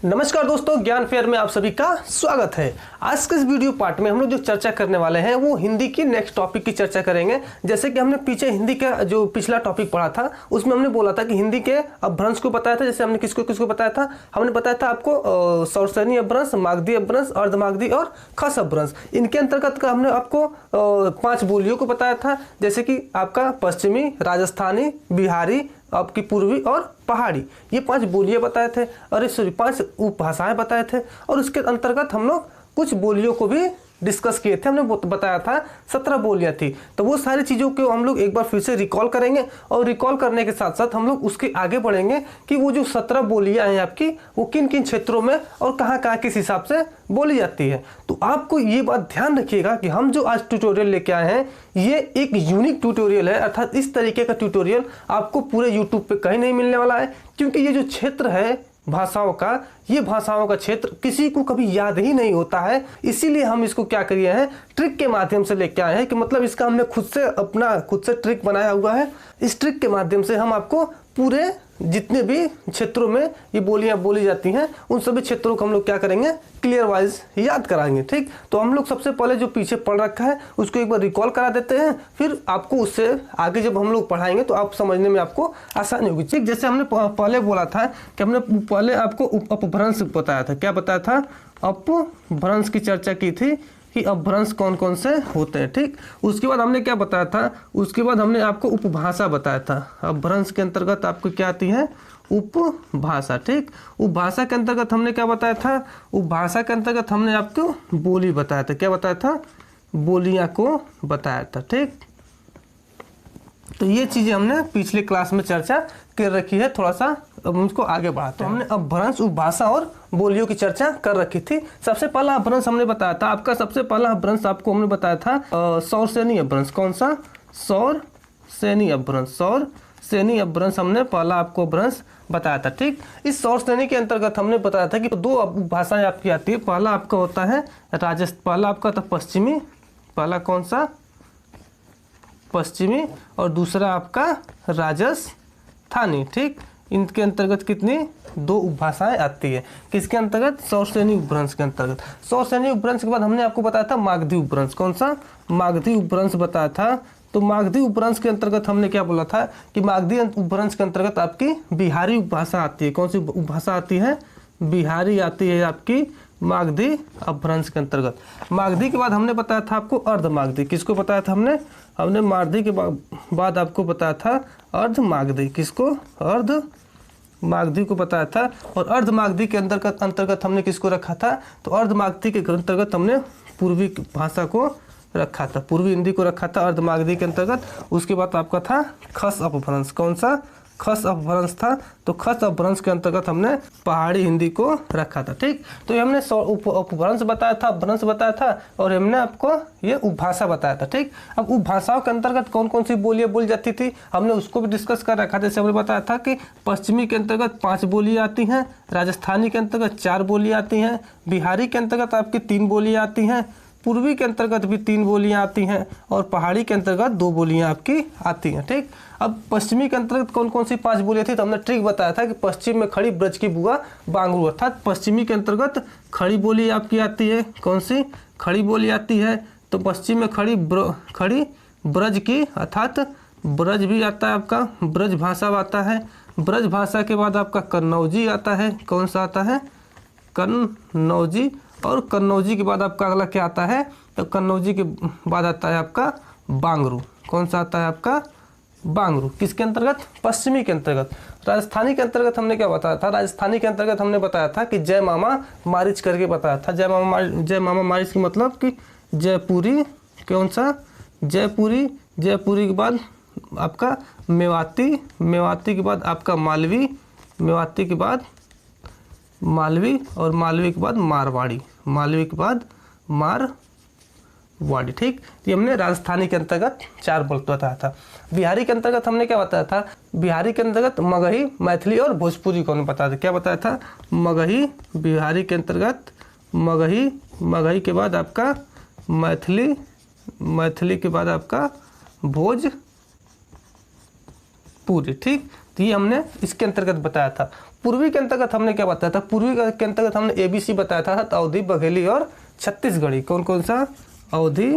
नमस्कार दोस्तों, ज्ञान फेयर में आप सभी का स्वागत है। आज के इस वीडियो पार्ट में हम लोग जो चर्चा करने वाले हैं वो हिंदी की नेक्स्ट टॉपिक की चर्चा करेंगे। जैसे कि हमने पीछे हिंदी का जो पिछला टॉपिक पढ़ा था उसमें हमने बोला था कि हिंदी के अपभ्रंश को बताया था। जैसे हमने किसको किसको बताया था, हमने बताया था आपको सौरसेनी अपभ्रंश, मागधी अपभ्रंश, अर्धमागधी और खस अपभ्रंश। इनके अंतर्गत का हमने आपको 5 बोलियों को बताया था, जैसे कि आपका पश्चिमी, राजस्थानी, बिहारी, आपकी पूर्वी और पहाड़ी, ये 5 बोलियां बताए थे। अरे सॉरी 5 उपभाषाएं बताए थे। और उसके अंतर्गत हम लोग कुछ बोलियों को भी डिस्कस किए थे। हमने बताया था 17 बोलियां थी। तो वो सारी चीज़ों को हम लोग एक बार फिर से रिकॉल करेंगे और रिकॉल करने के साथ साथ हम लोग उसके आगे बढ़ेंगे कि वो जो 17 बोलियां हैं आपकी, वो किन किन क्षेत्रों में और कहाँ कहाँ किस हिसाब से बोली जाती है। तो आपको ये बात ध्यान रखिएगा कि हम जो आज ट्यूटोरियल लेके आए हैं ये एक यूनिक ट्यूटोरियल है, अर्थात इस तरीके का ट्यूटोरियल आपको पूरे यूट्यूब पे कहीं नहीं मिलने वाला है। क्योंकि ये जो क्षेत्र है भाषाओं का, ये भाषाओं का क्षेत्र किसी को कभी याद ही नहीं होता है। इसीलिए हम इसको क्या करिए हैं, ट्रिक के माध्यम से लेके आए हैं कि मतलब इसका हमने खुद से ट्रिक बनाया हुआ है। इस ट्रिक के माध्यम से हम आपको पूरे जितने भी क्षेत्रों में ये बोलियां बोली जाती हैं उन सभी क्षेत्रों को हम लोग क्या करेंगे, क्लियर वाइज याद कराएंगे। ठीक, तो हम लोग सबसे पहले जो पीछे पढ़ रखा है उसको एक बार रिकॉल करा देते हैं, फिर आपको उससे आगे जब हम लोग पढ़ाएंगे तो आप समझने में आपको आसानी होगी। ठीक, जैसे हमने पहले बोला था कि हमने पहले आपको अपभ्रंश बताया था। क्या बताया था? अपभ्रंश की चर्चा की थी कि अपभ्रंश कौन कौन से होते हैं। ठीक, उसके बाद हमने क्या बताया था, उसके बाद हमने आपको उपभाषा बताया था। अपभ्रंश के अंतर्गत आपको क्या आती है? उपभाषा। ठीक, उपभाषा के अंतर्गत हमने क्या बताया था? उपभाषा के अंतर्गत हमने आपको बोली बताया था। क्या बताया था? बोलियां को बताया था। ठीक, तो ये चीजें हमने पिछले क्लास में चर्चा कर रखी है। थोड़ा सा अब उसको आगे बढ़ाते हैं। हमने अपभ्रंश, उपभाषा और बोलियों की चर्चा कर रखी थी। सबसे पहला अपभ्रंश हमने बताया था, आपका सबसे पहला अपभ्रंश आपको हमने बताया था सौरसेनी अपभ्रंश। कौन सा? सौरसेनी अपभ्रंश। सौरसेनी अपभ्रंश हमने पहला आपको अपभ्रंश बताया था। ठीक, इस सौरसेनी के अंतर्गत हमने बताया था कि 2 भाषाएं आपकी आती है। पहला आपका होता है पहला आपका था पश्चिमी, पहला कौन सा? पश्चिमी, और दूसरा आपका राजस्थानी। ठीक, इनके अंतर्गत कितनी? 2 उपभाषाएं आती है। किसके अंतर्गत? सौरसेनी उपभ्रंश के अंतर्गत। सौरसेनी उपभ्रंश के बाद हमने आपको बताया था मागधी उपभ्रंश। कौन सा? मागधी उपभ्रंश बताया था। तो मागधी उपभ्रंश के अंतर्गत हमने क्या बोला था कि मागधी उपभ्रंश के अंतर्गत आपकी बिहारी उपभाषा आती है। कौन सी उपभाषा आती है? बिहारी आती है आपकी मागधी अपभ्रंश के अंतर्गत। मागधी के बाद हमने बताया था आपको अर्धमागधी। किसको बताया था हमने मागधी के बाद आपको बताया था अर्धमागधी। किसको? अर्धमागधी को बताया था। और अर्धमागधी के अंतर्गत हमने किसको रखा था? तो अर्धमागधी के अंतर्गत हमने पूर्वी भाषा को रखा था, पूर्वी हिंदी को रखा था अर्धमागधी के अंतर्गत। उसके बाद आपका था खस अपभ्रंश। कौन सा? खस अपभ्रंश था। तो खस अपभ्रंश के अंतर्गत हमने पहाड़ी हिंदी को रखा था। ठीक, तो ये हमने उपभ्रंश बताया था, अपभ्रंश बताया था, और हमने आपको ये उपभाषा बताया था। ठीक, अब उपभाषाओं के अंतर्गत कौन कौन सी बोलियां बोली जाती थी हमने उसको भी डिस्कस कर रखा था। जैसे हमने बताया था कि पश्चिमी के अंतर्गत 5 बोलियां आती हैं, राजस्थानी के अंतर्गत 4 बोलियां आती हैं, बिहारी के अंतर्गत आपकी 3 बोलियां आती हैं, पूर्वी के अंतर्गत भी 3 बोलियां आती हैं, और पहाड़ी के अंतर्गत 2 बोलियां आपकी आती हैं। ठीक, अब पश्चिमी के अंतर्गत कौन कौन सी 5 बोलियां थी? तो हमने ट्रिक बताया था कि पश्चिम में खड़ी ब्रज की बुआ बांगरू, अर्थात पश्चिमी के अंतर्गत खड़ी बोली आपकी आती है। कौन सी? खड़ी बोली आती है। तो पश्चिम में खड़ी ब्रज की, अर्थात ब्रज भी आता है आपका, ब्रज भाषा आता है। ब्रज भाषा के बाद आपका कन्नौजी आता है। कौन सा आता है? कन्नौजी। और कन्नौजी के बाद आपका अगला क्या आता है? तो कन्नौजी के बाद आता है आपका बांगरू। कौन सा आता है आपका? बांगरू। किसके अंतर्गत? पश्चिमी के अंतर्गत। राजस्थानी के अंतर्गत हमने क्या बताया था? राजस्थानी के अंतर्गत हमने बताया था कि जय मामा मारिच करके बताया था। जय मामा मारिच की मतलब कि जयपुरी। कौन सा? जयपुरी। जयपुरी के बाद आपका मेवाती, मेवाती के बाद आपका मालवी, मेवाती के बाद मालवी, और मालवी के बाद मारवाड़ी, मालवी के बाद मारवाड़ी। ठीक, ये हमने राजस्थानी के अंतर्गत 4 बताया था। बिहारी के अंतर्गत हमने क्या बताया था? बिहारी के अंतर्गत मगही, मैथिली और भोजपुरी को हमने बताया था। क्या बताया था? मगही। बिहारी के अंतर्गत मगही, मगही के बाद आपका मैथिली, मैथिली के बाद आपका भोजपुरी। ठीक, तो ये हमने इसके अंतर्गत बताया था। पूर्वी के अंतर्गत हमने क्या बताया था, पूर्वी के अंतर्गत हमने ABC बताया था, अवधी, बघेली और छत्तीसगढ़ी। कौन कौन सा? अवधी,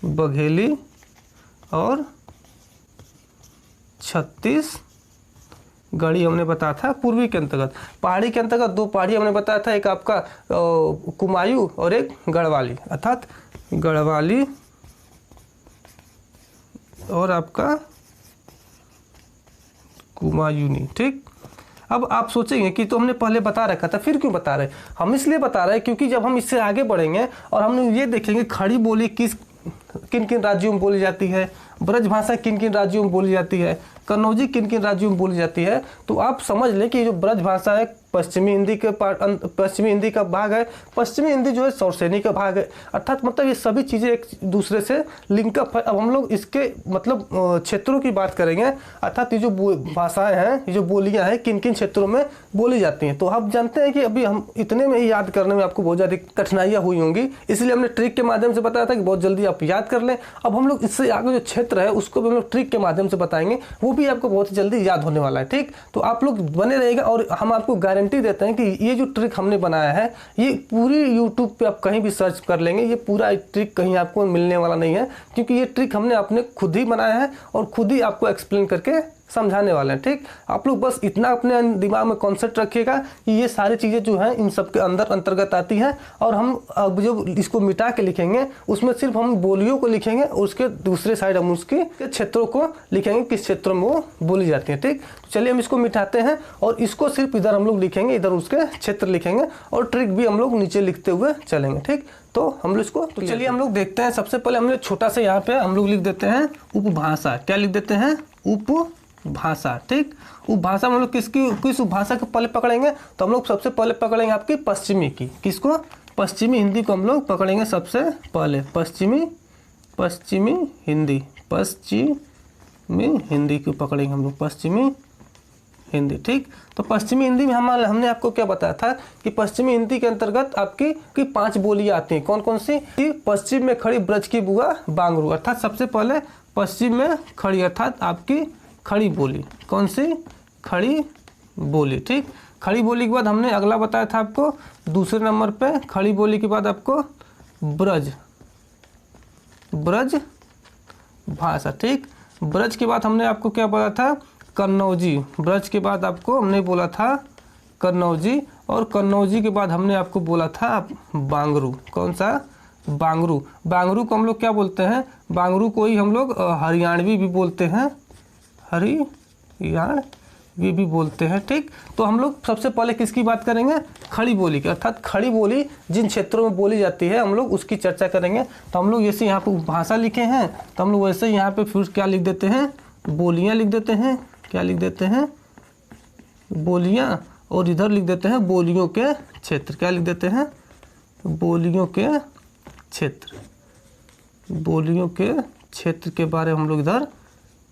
बघेली और छत्तीसगढ़ी हमने बताया था पूर्वी के अंतर्गत। पहाड़ी के अंतर्गत 2 पहाड़ी हमने बताया था, एक आपका कुमायूं और एक गढ़वाली, अर्थात गढ़वाली और आपका कुमायूनी। ठीक, अब आप सोचेंगे कि तो हमने पहले बता रखा था, फिर क्यों बता रहे? हम इसलिए बता रहे हैं क्योंकि जब हम इससे आगे बढ़ेंगे और हम ये देखेंगे खड़ी बोली किन किन राज्यों में बोली जाती है, ब्रज भाषा किन किन राज्यों में बोली जाती है, कन्नौजी किन किन राज्यों में बोली जाती है, तो आप समझ लें कि जो ब्रज भाषा है पश्चिमी हिंदी के पश्चिमी हिंदी का भाग है, पश्चिमी हिंदी जो है सौरसेनी का भाग है, अर्थात मतलब ये सभी चीज़ें एक दूसरे से लिंकअप है। अब हम लोग इसके मतलब क्षेत्रों की बात करेंगे, अर्थात ये जो भाषाएं हैं, ये जो बोलियां हैं किन किन क्षेत्रों में बोली जाती हैं। तो आप जानते हैं कि अभी हम इतने में ही याद करने में आपको बहुत ज़्यादा कठिनाइयाँ हुई होंगी, इसलिए हमने ट्रिक के माध्यम से बताया था कि बहुत जल्दी आप याद कर लें। अब हम लोग इससे आगे जो क्षेत्र है उसको भी हम लोग ट्रिक के माध्यम से बताएंगे, वो भी आपको बहुत जल्दी याद होने वाला है। ठीक, तो आप लोग बने रहिएगा और हम आपको गारंटी देते हैं कि ये जो ट्रिक हमने बनाया है ये पूरी यूट्यूब पे आप कहीं भी सर्च कर लेंगे, ये पूरा ट्रिक कहीं आपको मिलने वाला नहीं है, क्योंकि ये ट्रिक हमने अपने खुद ही बनाया है और खुद ही आपको एक्सप्लेन करके समझाने वाले हैं। ठीक, आप लोग बस इतना अपने दिमाग में कॉन्सेप्ट रखिएगा कि ये सारी चीज़ें जो हैं इन सब के अंतर्गत आती हैं, और हम अब जो इसको मिटा के लिखेंगे उसमें सिर्फ हम बोलियों को लिखेंगे और उसके दूसरे साइड हम उसके क्षेत्रों को लिखेंगे, किस क्षेत्रों में वो बोली जाती है। ठीक, चलिए हम इसको मिटाते हैं और इसको सिर्फ इधर हम लोग लिखेंगे, इधर उसके क्षेत्र लिखेंगे और ट्रिक भी हम लोग नीचे लिखते हुए चलेंगे। ठीक, तो हम लोग इसको तो चलिए हम लोग देखते हैं। सबसे पहले हम लोग छोटा सा यहाँ पे हम लोग लिख देते हैं उपभाषा। क्या लिख देते हैं? उपभाषा। ठीक, उपभाषा में हम लोग किस उपभाषा को पहले पकड़ेंगे? तो हम लोग सबसे पहले पकड़ेंगे आपकी पश्चिमी की। किसको? पश्चिमी हिंदी को हम लोग पकड़ेंगे सबसे पहले। पश्चिमी हिंदी को पकड़ेंगे हम लोग, पश्चिमी हिंदी। ठीक, तो पश्चिमी हिंदी में हमने आपको क्या बताया था कि पश्चिमी हिंदी के अंतर्गत आपकी 5 बोलियां आती हैं। कौन कौन सी? पश्चिम में खड़ी ब्रज की बुआ बांगरू, अर्थात सबसे पहले पश्चिम में खड़ी, अर्थात आपकी खड़ी बोली। कौन सी? खड़ी बोली। ठीक, खड़ी बोली के बाद हमने अगला बताया था आपको दूसरे नंबर पे, खड़ी बोली के बाद आपको ब्रज भाषा। ठीक, ब्रज के बाद हमने आपको क्या बोला था? कन्नौजी। ब्रज के बाद आपको हमने बोला था कन्नौजी, और कन्नौजी के बाद हमने आपको बोला था बांगरू। कौन सा? बांगरू। बांगरू को हम लोग क्या बोलते हैं? बांगरू को ही हम लोग हरियाणवी भी बोलते हैं, हरियाणवी भी बोलते हैं। ठीक, तो हम लोग सबसे पहले किसकी बात करेंगे? खड़ी बोली की, अर्थात खड़ी बोली जिन क्षेत्रों में बोली जाती है हम लोग उसकी चर्चा करेंगे। तो हम लोग जैसे यहाँ पे भाषा लिखे हैं तो हम लोग वैसे यहाँ पे फिर क्या लिख देते हैं? बोलियाँ लिख देते हैं। क्या लिख देते हैं? बोलियाँ, और इधर लिख देते हैं बोलियों के क्षेत्र। क्या लिख देते हैं? बोलियों के क्षेत्र। बोलियों के क्षेत्र के बारे में हम लोग इधर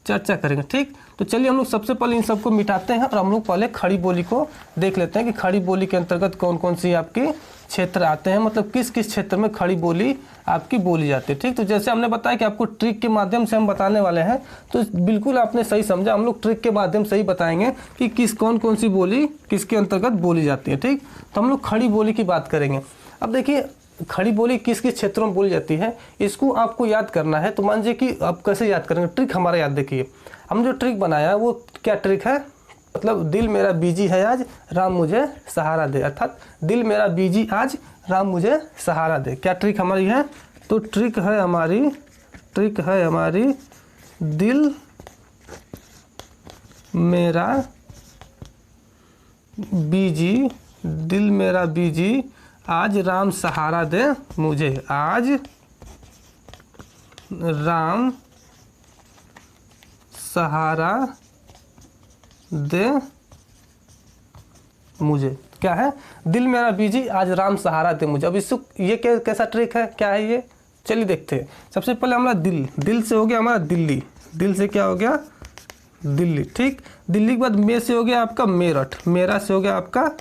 चर्चा करेंगे। ठीक, तो चलिए हम लोग सबसे पहले इन सबको मिटाते हैं और हम लोग पहले खड़ी बोली को देख लेते हैं कि खड़ी बोली के अंतर्गत कौन कौन सी आपके क्षेत्र आते हैं, मतलब किस किस क्षेत्र में खड़ी बोली आपकी बोली जाती है। ठीक, तो जैसे हमने बताया कि आपको ट्रिक के माध्यम से हम बताने वाले हैं, तो बिल्कुल आपने सही समझा, हम लोग ट्रिक के माध्यम से ही बताएंगे कि कौन सी बोली किसके अंतर्गत बोली जाती है। ठीक, तो हम लोग खड़ी बोली की बात करेंगे। अब देखिए खड़ी बोली किस किस क्षेत्रों में बोली जाती है, इसको आपको याद करना है। तो मान लीजिए कि आप कैसे याद करेंगे? ट्रिक हमारा याद देखिए, हम जो ट्रिक बनाया वो क्या ट्रिक है? मतलब दिल मेरा बीजी है आज, राम मुझे सहारा दे, अर्थात दिल मेरा बीजी आज, राम मुझे सहारा दे। क्या ट्रिक हमारी है? तो ट्रिक है हमारी दिल मेरा बीजी आज राम सहारा दे मुझे, आज राम सहारा दे मुझे। क्या है? दिल मेरा बीजी आज राम सहारा दे मुझे। अब ये कैसा ट्रिक है? क्या है ये? चलिए देखते हैं। सबसे पहले हमारा दिल से हो गया हमारा दिल्ली। दिल से क्या हो गया? दिल्ली। ठीक, दिल्ली के बाद में से हो गया आपका मेरठ, मेरा से हो गया आपका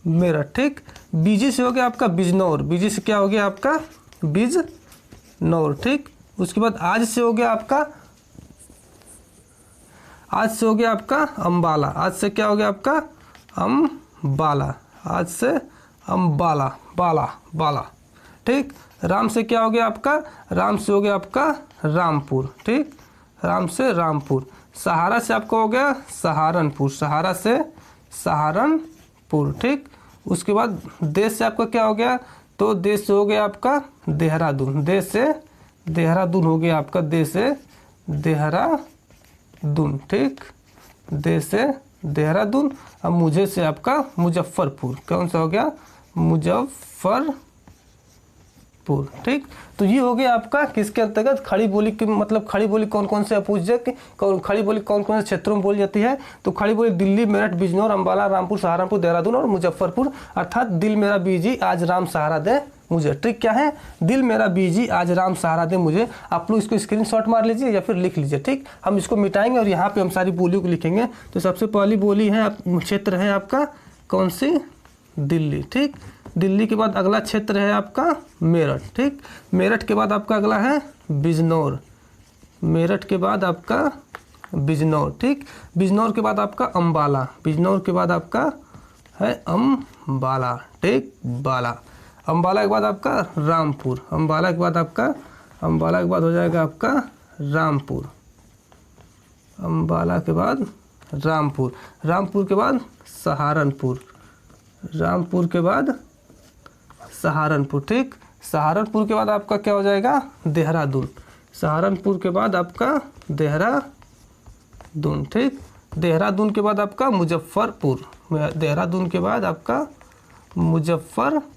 मेरठ। ठीक, बीजी से हो गया आपका बिजनौर, बीजी से क्या हो गया आपका? बिजनौर। ठीक, उसके बाद आज से हो गया आपका आज से हो गया आपका अम्बाला, आज से क्या हो गया आपका अम्बाला, आज से अम्बाला, बाला बाला, ठीक। राम से क्या हो गया आपका, राम से हो गया आपका रामपुर, ठीक, राम से रामपुर। सहारा से आपका हो गया सहारनपुर, सहारा से सहारनपुर, ठीक। उसके बाद देश से आपका क्या हो गया, तो देश से हो गया आपका देहरादून, देश से देहरादून हो गया आपका, देश से देहरादून, ठीक, देश से देहरादून। अब मुझे से आपका मुजफ्फरपुर, कौन सा हो गया मुजफ्फरपुर, ठीक। तो ये हो गया आपका किसके अंतर्गत, खड़ी बोली की, मतलब खड़ी बोली कौन कौन से पूछ जाए कि खड़ी बोली कौन कौन से क्षेत्रों में बोली जाती है। तो खड़ी बोली दिल्ली, मेरठ, बिजनौर, अम्बाला, रामपुर, सहारनपुर, देहरादून और मुजफ्फरपुर। अर्थात दिल मेरा बीजी आज राम सहारा दे मुझे। ट्रिक क्या है, दिल मेरा बीजी आज राम सहारा दे मुझे। आप लोग इसको स्क्रीनशॉट मार लीजिए या फिर लिख लीजिए, ठीक। हम इसको मिटाएंगे और यहाँ पे हम सारी बोलियों को लिखेंगे। तो सबसे पहली बोली है, क्षेत्र है आपका कौन सी, दिल्ली, ठीक। दिल्ली के बाद अगला क्षेत्र है आपका मेरठ, ठीक। मेरठ के बाद आपका अगला है बिजनौर, मेरठ के बाद आपका बिजनौर, ठीक। बिजनौर के बाद आपका अम्बाला, बिजनौर के बाद आपका है अम्बाला, ठीक, बाला। अम्बाला के बाद आपका रामपुर, अम्बाला के बाद आपका, अम्बाला के बाद हो जाएगा आपका रामपुर, अम्बाला के बाद रामपुर, रामपुर के बाद सहारनपुर, रामपुर के बाद सहारनपुर, ठीक। सहारनपुर के बाद आपका क्या हो जाएगा देहरादून, सहारनपुर के बाद आपका देहरादून, ठीक। देहरादून के बाद आपका मुजफ्फरपुर, देहरादून के बाद आपका मुजफ्फरपुर।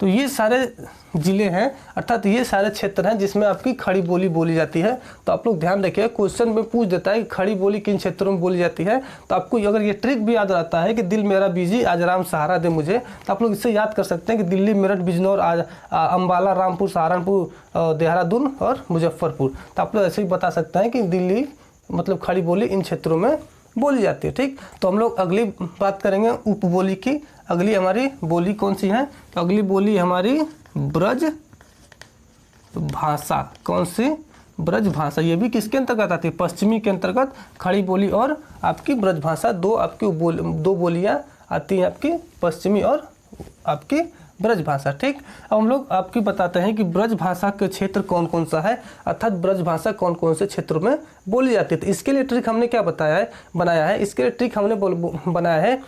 तो ये सारे ज़िले हैं, अर्थात ये सारे क्षेत्र हैं जिसमें आपकी खड़ी बोली बोली जाती है। तो आप लोग ध्यान रखिए, क्वेश्चन में पूछ देता है कि खड़ी बोली किन क्षेत्रों में बोली जाती है। तो आपको अगर ये ट्रिक भी याद रहता है कि दिल मेरा बीजी आज राम सहारा दे मुझे, तो आप लोग इससे याद कर सकते हैं कि दिल्ली, मेरठ, बिजनौर, आज अम्बाला, रामपुर, सहारनपुर, देहरादून और मुजफ्फरपुर। तो आप लोग ऐसे ही बता सकते हैं कि दिल्ली मतलब खड़ी बोली इन क्षेत्रों में बोली जाती है, ठीक। तो हम लोग अगली बात करेंगे उपबोली की। अगली हमारी बोली कौन सी है, तो अगली बोली हमारी ब्रज भाषा, कौन सी, ब्रज भाषा। ये भी किसके अंतर्गत आती है, पश्चिमी के अंतर्गत खड़ी बोली और आपकी ब्रज भाषा, दो आपकी दो बोलियाँ आती हैं आपकी, पश्चिमी और आपकी ब्रज भाषा, ठीक। अब हम लोग आपकी बताते हैं कि ब्रज भाषा के क्षेत्र कौन कौन सा है, अर्थात ब्रज भाषा कौन कौन से क्षेत्रों में बोली जाती है। तो इसके लिए ट्रिक हमने क्या बनाया है, इसके लिए ट्रिक हमने बनाया है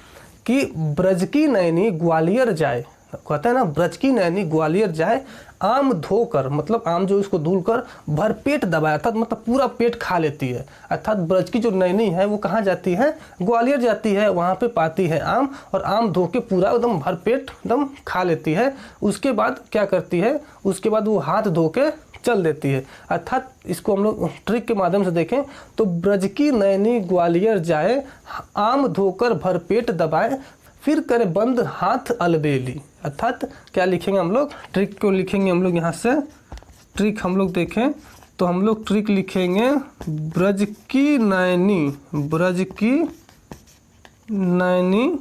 कि ब्रज की नैनी ग्वालियर जाए, कहते हैं ना ब्रज की नैनी ग्वालियर जाए, आम धोकर, मतलब आम जो इसको धुलकर भरपेट दबाए, अर्थात मतलब पूरा पेट खा लेती है। अर्थात ब्रज की जो नैनी है वो कहाँ जाती है, ग्वालियर जाती है, वहाँ पे पाती है आम, और आम धो के पूरा एकदम भरपेट एकदम खा लेती है। उसके बाद क्या करती है, उसके बाद वो हाथ धो के चल देती है। अर्थात इसको हम लोग ट्रिक के माध्यम से देखें तो ब्रज की नैनी ग्वालियर जाए, आम धोकर भरपेट दबाए, फिर करे बंद हाथ अलबेली। अर्थात क्या लिखेंगे हम लोग, ट्रिक को लिखेंगे हम लोग, यहाँ से ट्रिक हम लोग देखें तो हम लोग ट्रिक लिखेंगे ब्रज की नैनी, ब्रज की नैनी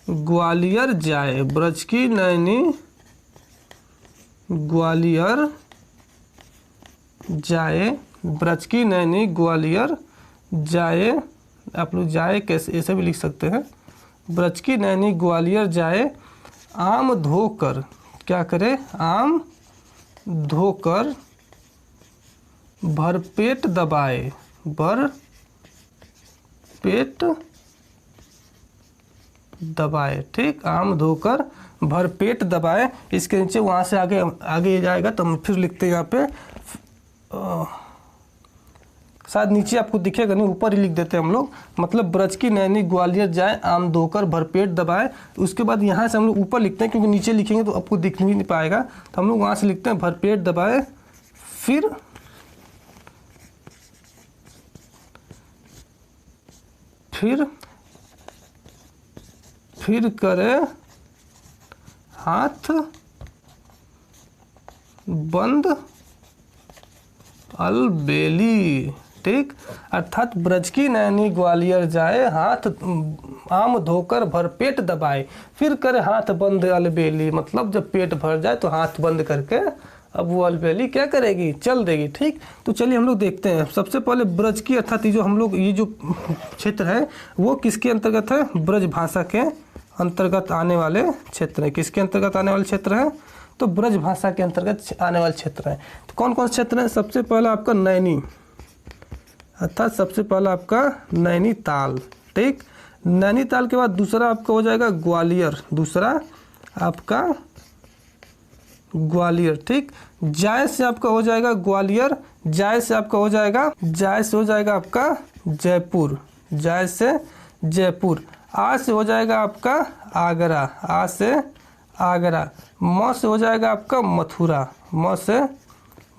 ग्वालियर जाए, ब्रज की नैनी ग्वालियर जाए, ब्रज की नैनी ग्वालियर जाए। आप लोग जाए कैसे, ऐसे भी लिख सकते हैं, ब्रज की नैनी ग्वालियर जाए, आम धोकर, क्या करे, आम धोकर भरपेट दबाए, भरपेट दबाए, ठीक, आम धोकर भरपेट दबाए। इसके नीचे वहाँ से आगे आगे जाएगा तो हम फिर लिखते हैं यहाँ पे, शायद नीचे आपको दिखेगा नहीं, ऊपर ही लिख देते हैं हम लोग, मतलब ब्रज की नैनी ग्वालियर जाए, आम धोकर भरपेट दबाए। उसके बाद यहाँ से हम लोग ऊपर लिखते हैं क्योंकि नीचे लिखेंगे तो आपको दिख नहीं पाएगा, तो हम लोग वहाँ से लिखते हैं भरपेट दबाए, फिर करे हाथ बंद अलबेली, ठीक। अर्थात ब्रज की नैनी ग्वालियर जाए, हाथ आम धोकर भरपेट दबाए, फिर करे हाथ बंद अलबेली, मतलब जब पेट भर जाए तो हाथ बंद करके अब वो अलबेली क्या करेगी, चल देगी। ठीक, तो चलिए हम लोग देखते हैं। सबसे पहले ब्रज की अर्थात ये जो क्षेत्र है वो किसके अंतर्गत है, ब्रज भाषा के अंतर्गत आने वाले क्षेत्र है। किसके अंतर्गत आने वाले क्षेत्र है, तो ब्रज भाषा के अंतर्गत आने वाले क्षेत्र है। तो कौन कौन से क्षेत्र हैं, सबसे पहला आपका नैनी, अर्थात सबसे पहला आपका नैनीताल। ठीक, नैनीताल के बाद दूसरा आपका हो जाएगा ग्वालियर, दूसरा आपका ग्वालियर। ठीक, जाय से आपका हो जाएगा ग्वालियर, जाय से आपका हो जाएगा, जाय से हो जाएगा आपका जयपुर, जाय से जयपुर। आ से हो जाएगा आपका आगरा, आ से आगरा। म से हो जाएगा आपका मथुरा, म से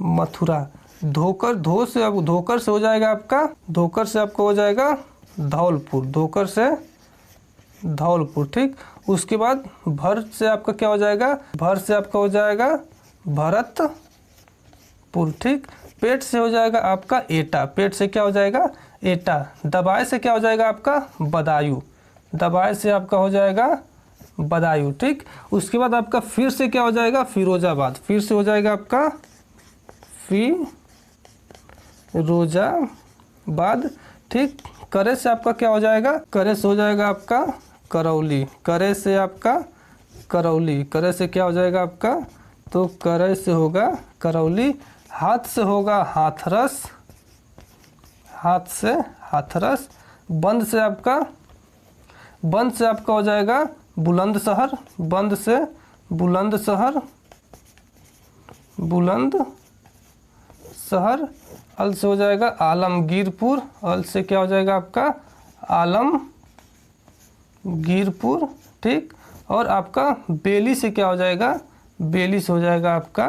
मथुरा। धोकर, धो से अब धोकर से हो जाएगा आपका, धोकर से आपका हो जाएगा धौलपुर, धोकर से धौलपुर। ठीक, उसके बाद भर से आपका क्या हो जाएगा, भर से आपका हो जाएगा भरतपुर। ठीक, पेट से हो जाएगा आपका एटा, पेट से क्या हो जाएगा, एटा। दबाए से क्या हो जाएगा आपका बदायूं, दबाए से आपका हो जाएगा बदायूं। ठीक, उसके बाद आपका फिर से क्या हो जाएगा, फिरोजाबाद, फिर से हो जाएगा आपका फिरोजाबाद। ठीक, करे से आपका क्या हो जाएगा, करे से हो जाएगा आपका करौली, करे से आपका करौली, करे से क्या हो जाएगा आपका, तो करे से होगा करौली। हाथ से होगा हाथरस, हाथ से हाथरस। बंद से आपका, बंद से आपका हो जाएगा बुलंदशहर, बंद से बुलंदशहर, बुलंदशहर। अल से हो जाएगा आलमगीरपुर, अल से क्या हो जाएगा आपका आलमगीरपुर। ठीक, और आपका बेली से क्या हो जाएगा, बेली से हो जाएगा आपका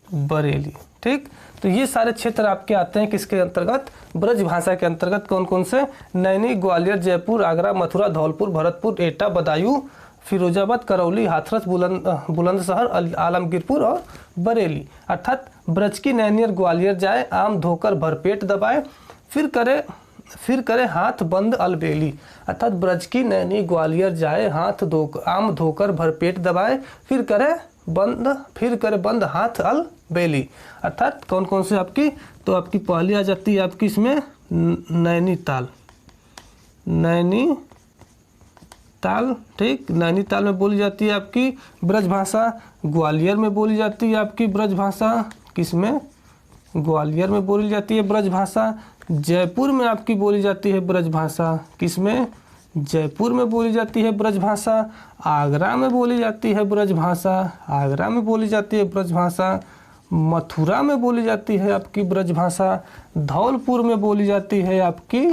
बरेली। ठीक, तो ये सारे क्षेत्र आपके आते हैं किसके अंतर्गत, ब्रज भाषा के अंतर्गत। कौन कौन से, नैनी, ग्वालियर, जयपुर, आगरा, मथुरा, धौलपुर, भरतपुर, एटा, बदायूं, फिरोजाबाद, करौली, हाथरस, बुलंदशहर, आलमगीरपुर और बरेली। अर्थात ब्रज की नैनी और ग्वालियर जाए, आम धोकर भरपेट दबाए, फिर करे हाथ बंद अलबेली। अर्थात ब्रज की नैनी ग्वालियर जाए, हाथ आम धोकर भरपेट दबाए, फिर करे बंद हाथ अलबेली। अर्थात कौन कौन से आपकी, तो आपकी पहली आ जाती है आपकी इसमें नैनीताल, नैनीताल। ठीक, नैनीताल में बोली जाती है आपकी ब्रज भाषा, ग्वालियर में बोली जाती है आपकी ब्रज भाषा, किसमें, ग्वालियर में बोली जाती है ब्रज भाषा। जयपुर में आपकी बोली जाती है ब्रज भाषा, किसमें, जयपुर में बोली जाती है ब्रज भाषा। आगरा में बोली जाती है ब्रज भाषा, आगरा में बोली जाती है ब्रज भाषा। मथुरा में बोली जाती है आपकी ब्रज भाषा। धौलपुर में बोली जाती है आपकी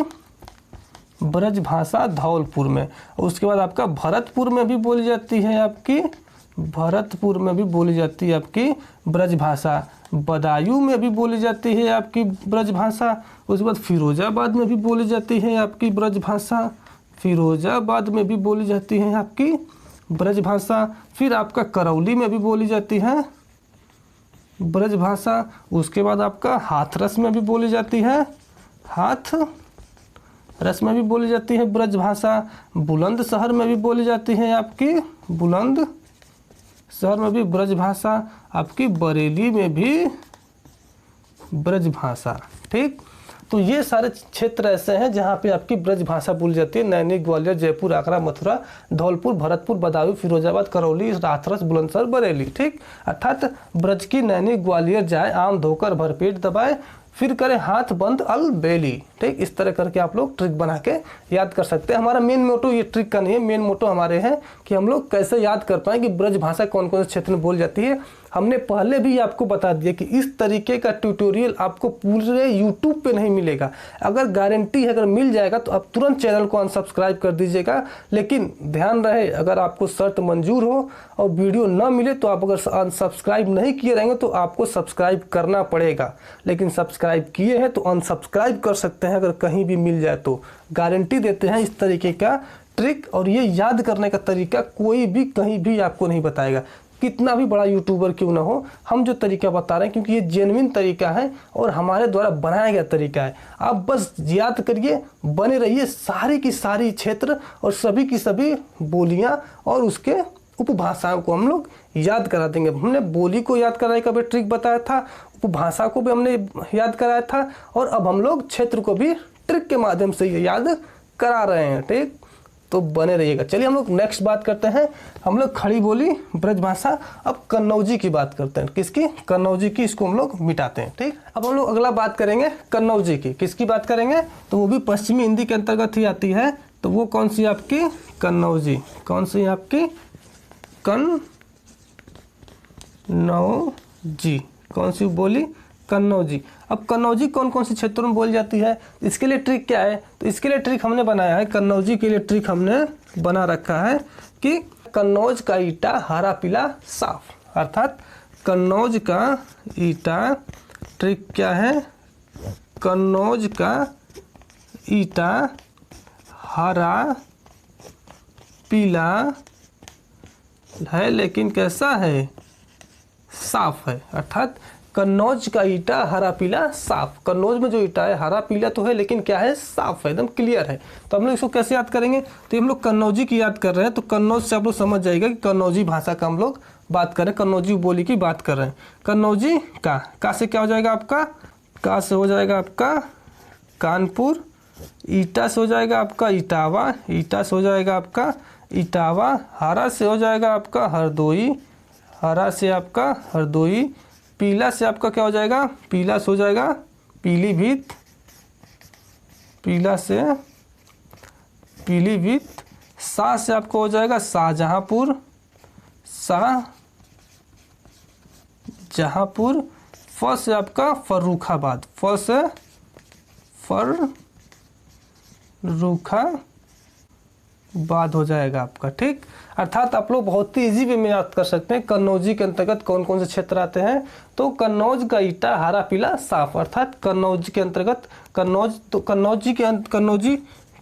ब्रज भाषा, धौलपुर में। उसके बाद आपका भरतपुर में भी बोली जाती है आपकी, भरतपुर में भी बोली जाती है आपकी ब्रज भाषा। बदायूं में भी बोली जाती है आपकी ब्रज भाषा। उसके बाद फिरोजाबाद में भी बोली जाती है आपकी ब्रज भाषा, फिरोजाबाद में भी बोली जाती है आपकी ब्रज भाषा। फिर आपका करौली में भी बोली जाती है ब्रज भाषा। उसके बाद आपका हाथरस में भी बोली जाती है, हाथरस में भी बोली जाती है ब्रज भाषा। बुलंदशहर में भी बोली जाती है आपकी, बुलंदशहर में भी ब्रज भाषा। आपकी बरेली में भी ब्रज भाषा। ठीक, तो ये सारे क्षेत्र ऐसे हैं जहाँ पे आपकी ब्रज भाषा बोली जाती है। नैनी, ग्वालियर, जयपुर, आगरा, मथुरा, धौलपुर, भरतपुर, बदायूं, फिरोजाबाद, करौली, हाथरस, बुलंदशहर, बरेली। ठीक, अर्थात ब्रज की नैनी ग्वालियर जाए, आम धोकर भरपेट दबाए, फिर करें हाथ बंद अलबेली। ठीक, इस तरह करके आप लोग ट्रिक बना के याद कर सकते हैं। हमारा मेन मोटो ये ट्रिक का नहीं है, मेन मोटो हमारे हैं कि हम लोग कैसे याद कर पाएँ कि ब्रज भाषा कौन कौन से क्षेत्र में बोली जाती है। हमने पहले भी आपको बता दिया कि इस तरीके का ट्यूटोरियल आपको पूरे यूट्यूब पे नहीं मिलेगा। अगर गारंटी है, अगर मिल जाएगा तो आप तुरंत चैनल को अनसब्सक्राइब कर दीजिएगा। लेकिन ध्यान रहे, अगर आपको शर्त मंजूर हो और वीडियो ना मिले तो आप अगर अनसब्सक्राइब नहीं किए रहेंगे तो आपको सब्सक्राइब करना पड़ेगा। लेकिन सब्सक्राइब किए हैं तो अनसब्सक्राइब कर सकते हैं अगर कहीं भी मिल जाए तो। गारंटी देते हैं इस तरीके का ट्रिक, और ये याद करने का तरीका कोई भी कहीं भी आपको नहीं बताएगा, कितना भी बड़ा यूट्यूबर क्यों ना हो। हम जो तरीका बता रहे हैं क्योंकि ये जेन्युइन तरीका है और हमारे द्वारा बनाया गया तरीका है। आप बस याद करिए, बने रहिए, सारी की सारी क्षेत्र और सभी की सभी बोलियां और उसके उपभाषाओं को हम लोग याद करा देंगे। हमने बोली को याद कराने का भी ट्रिक बताया था, उपभाषा को भी हमने याद कराया था, और अब हम लोग क्षेत्र को भी ट्रिक के माध्यम से ये याद करा रहे हैं। ठीक, तो बने रहिएगा। चलिए हम लोग नेक्स्ट बात करते हैं। हम लोग खड़ी बोली ब्रजभाषा, अब कन्नौजी की बात करते हैं। किसकी? कन्नौजी की। इसको हम लोग मिटाते हैं। ठीक, अब हम लोग अगला बात करेंगे कन्नौजी की। किसकी बात करेंगे? तो वो भी पश्चिमी हिंदी के अंतर्गत ही आती है। तो वो कौन सी आपकी? कन्नौजी। कौन सी आपकी? कन्नौजी। कौन सी बोली? कन्नौजी। अब कन्नौजी कौन कौन से क्षेत्रों में बोली जाती है? इसके लिए ट्रिक क्या है? तो इसके लिए ट्रिक हमने बनाया है, कन्नौजी के लिए ट्रिक हमने बना रखा है कि कन्नौज का ईटा हरा पीला साफ, अर्थात कन्नौज का ईटा, ट्रिक क्या है? कन्नौज का ईटा हरा पीला है, लेकिन कैसा है? साफ है। अर्थात कन्नौज का ईटा हरा पीला साफ। कन्नौज में जो ईटा है हरा पीला तो है, लेकिन क्या है? साफ है, एकदम क्लियर है। तो हम लोग इसको कैसे याद करेंगे? तो हम लोग कन्नौजी की याद कर रहे हैं, तो कन्नौज से आप लोग समझ जाएगा कि कन्नौजी भाषा का हम लोग बात कर रहे हैं, कन्नौजी बोली की बात कर रहे हैं। कन्नौजी का से क्या हो जाएगा आपका? का से हो जाएगा आपका कानपुर, ईटा से हो जाएगा आपका इटावा, ईटा से हो जाएगा आपका इटावा, हरा से हो जाएगा आपका हरदोई, हरा से आपका हरदोई, पीला से आपका क्या हो जाएगा? पीला से हो जाएगा पीलीभीत, पीला से पीलीभीत, शाह से आपको हो जाएगा शाहजहांपुर, शाहजहांपुर, फ से आपका फर्रुखाबाद, फ से फर्रुखाबाद हो जाएगा आपका। ठीक, अर्थात आप लोग बहुत ही इजी वे में याद कर सकते हैं कन्नौजी के अंतर्गत कौन कौन से क्षेत्र आते हैं। तो कन्नौज का ईटा हरा पीला साफ, अर्थात कन्नौज के अंतर्गत कन्नौज, तो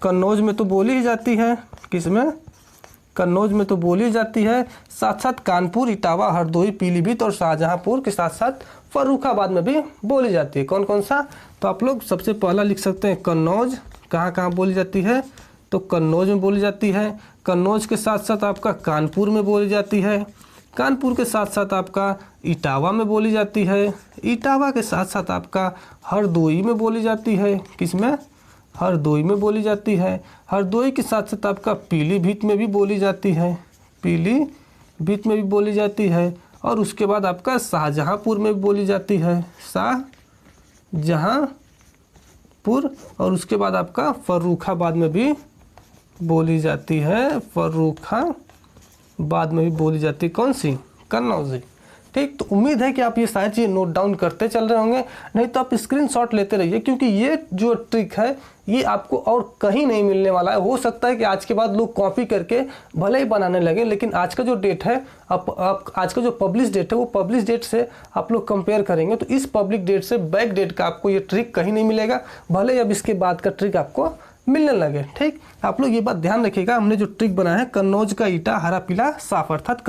कन्नौज में तो बोली ही जाती है। किसमें? कन्नौज में तो बोली जाती है। साथ साथ कानपुर, इटावा, हरदोई, पीलीभीत और शाहजहांपुर के साथ साथ फर्रुखाबाद में भी बोली जाती है। कौन कौन सा? तो आप लोग सबसे पहला लिख सकते हैं कन्नौज। कहाँ कहाँ बोली जाती है? तो कन्नौज में बोली जाती है। कन्नौज के साथ साथ आपका कानपुर में बोली जाती है। कानपुर के साथ साथ आपका इटावा में बोली जाती है। इटावा के साथ साथ आपका हरदोई में बोली जाती है। किसमें? हरदोई में बोली जाती है। हरदोई के साथ साथ आपका पीलीभीत में भी बोली जाती है, पीलीभीत में भी बोली जाती है। और उसके बाद आपका शाहजहांपुर में भी बोली जाती है, शाहजहांपुर। और उसके बाद आपका फर्रुखाबाद में भी बोली जाती है, फर्रुखाबाद में भी बोली जाती है। कौन सी? कन्नौजी। ठीक, तो उम्मीद है कि आप ये सारी चीज़ नोट डाउन करते चल रहे होंगे, नहीं तो आप स्क्रीनशॉट लेते रहिए, क्योंकि ये जो ट्रिक है ये आपको और कहीं नहीं मिलने वाला है। हो सकता है कि आज के बाद लोग कॉपी करके भले ही बनाने लगे, लेकिन आज का जो डेट है, आप आज का जो पब्लिश डेट है वो पब्लिश डेट से आप लोग कंपेयर करेंगे तो इस पब्लिक डेट से बैक डेट का आपको ये ट्रिक कहीं नहीं मिलेगा, भले ही अब इसके बाद का ट्रिक आपको मिलने लगे। ठीक, आप लोग ये बात ध्यान रखिएगा। हमने जो ट्रिक बनाया है कन्नौज का ईटा हरा पीला साफ, अर्थात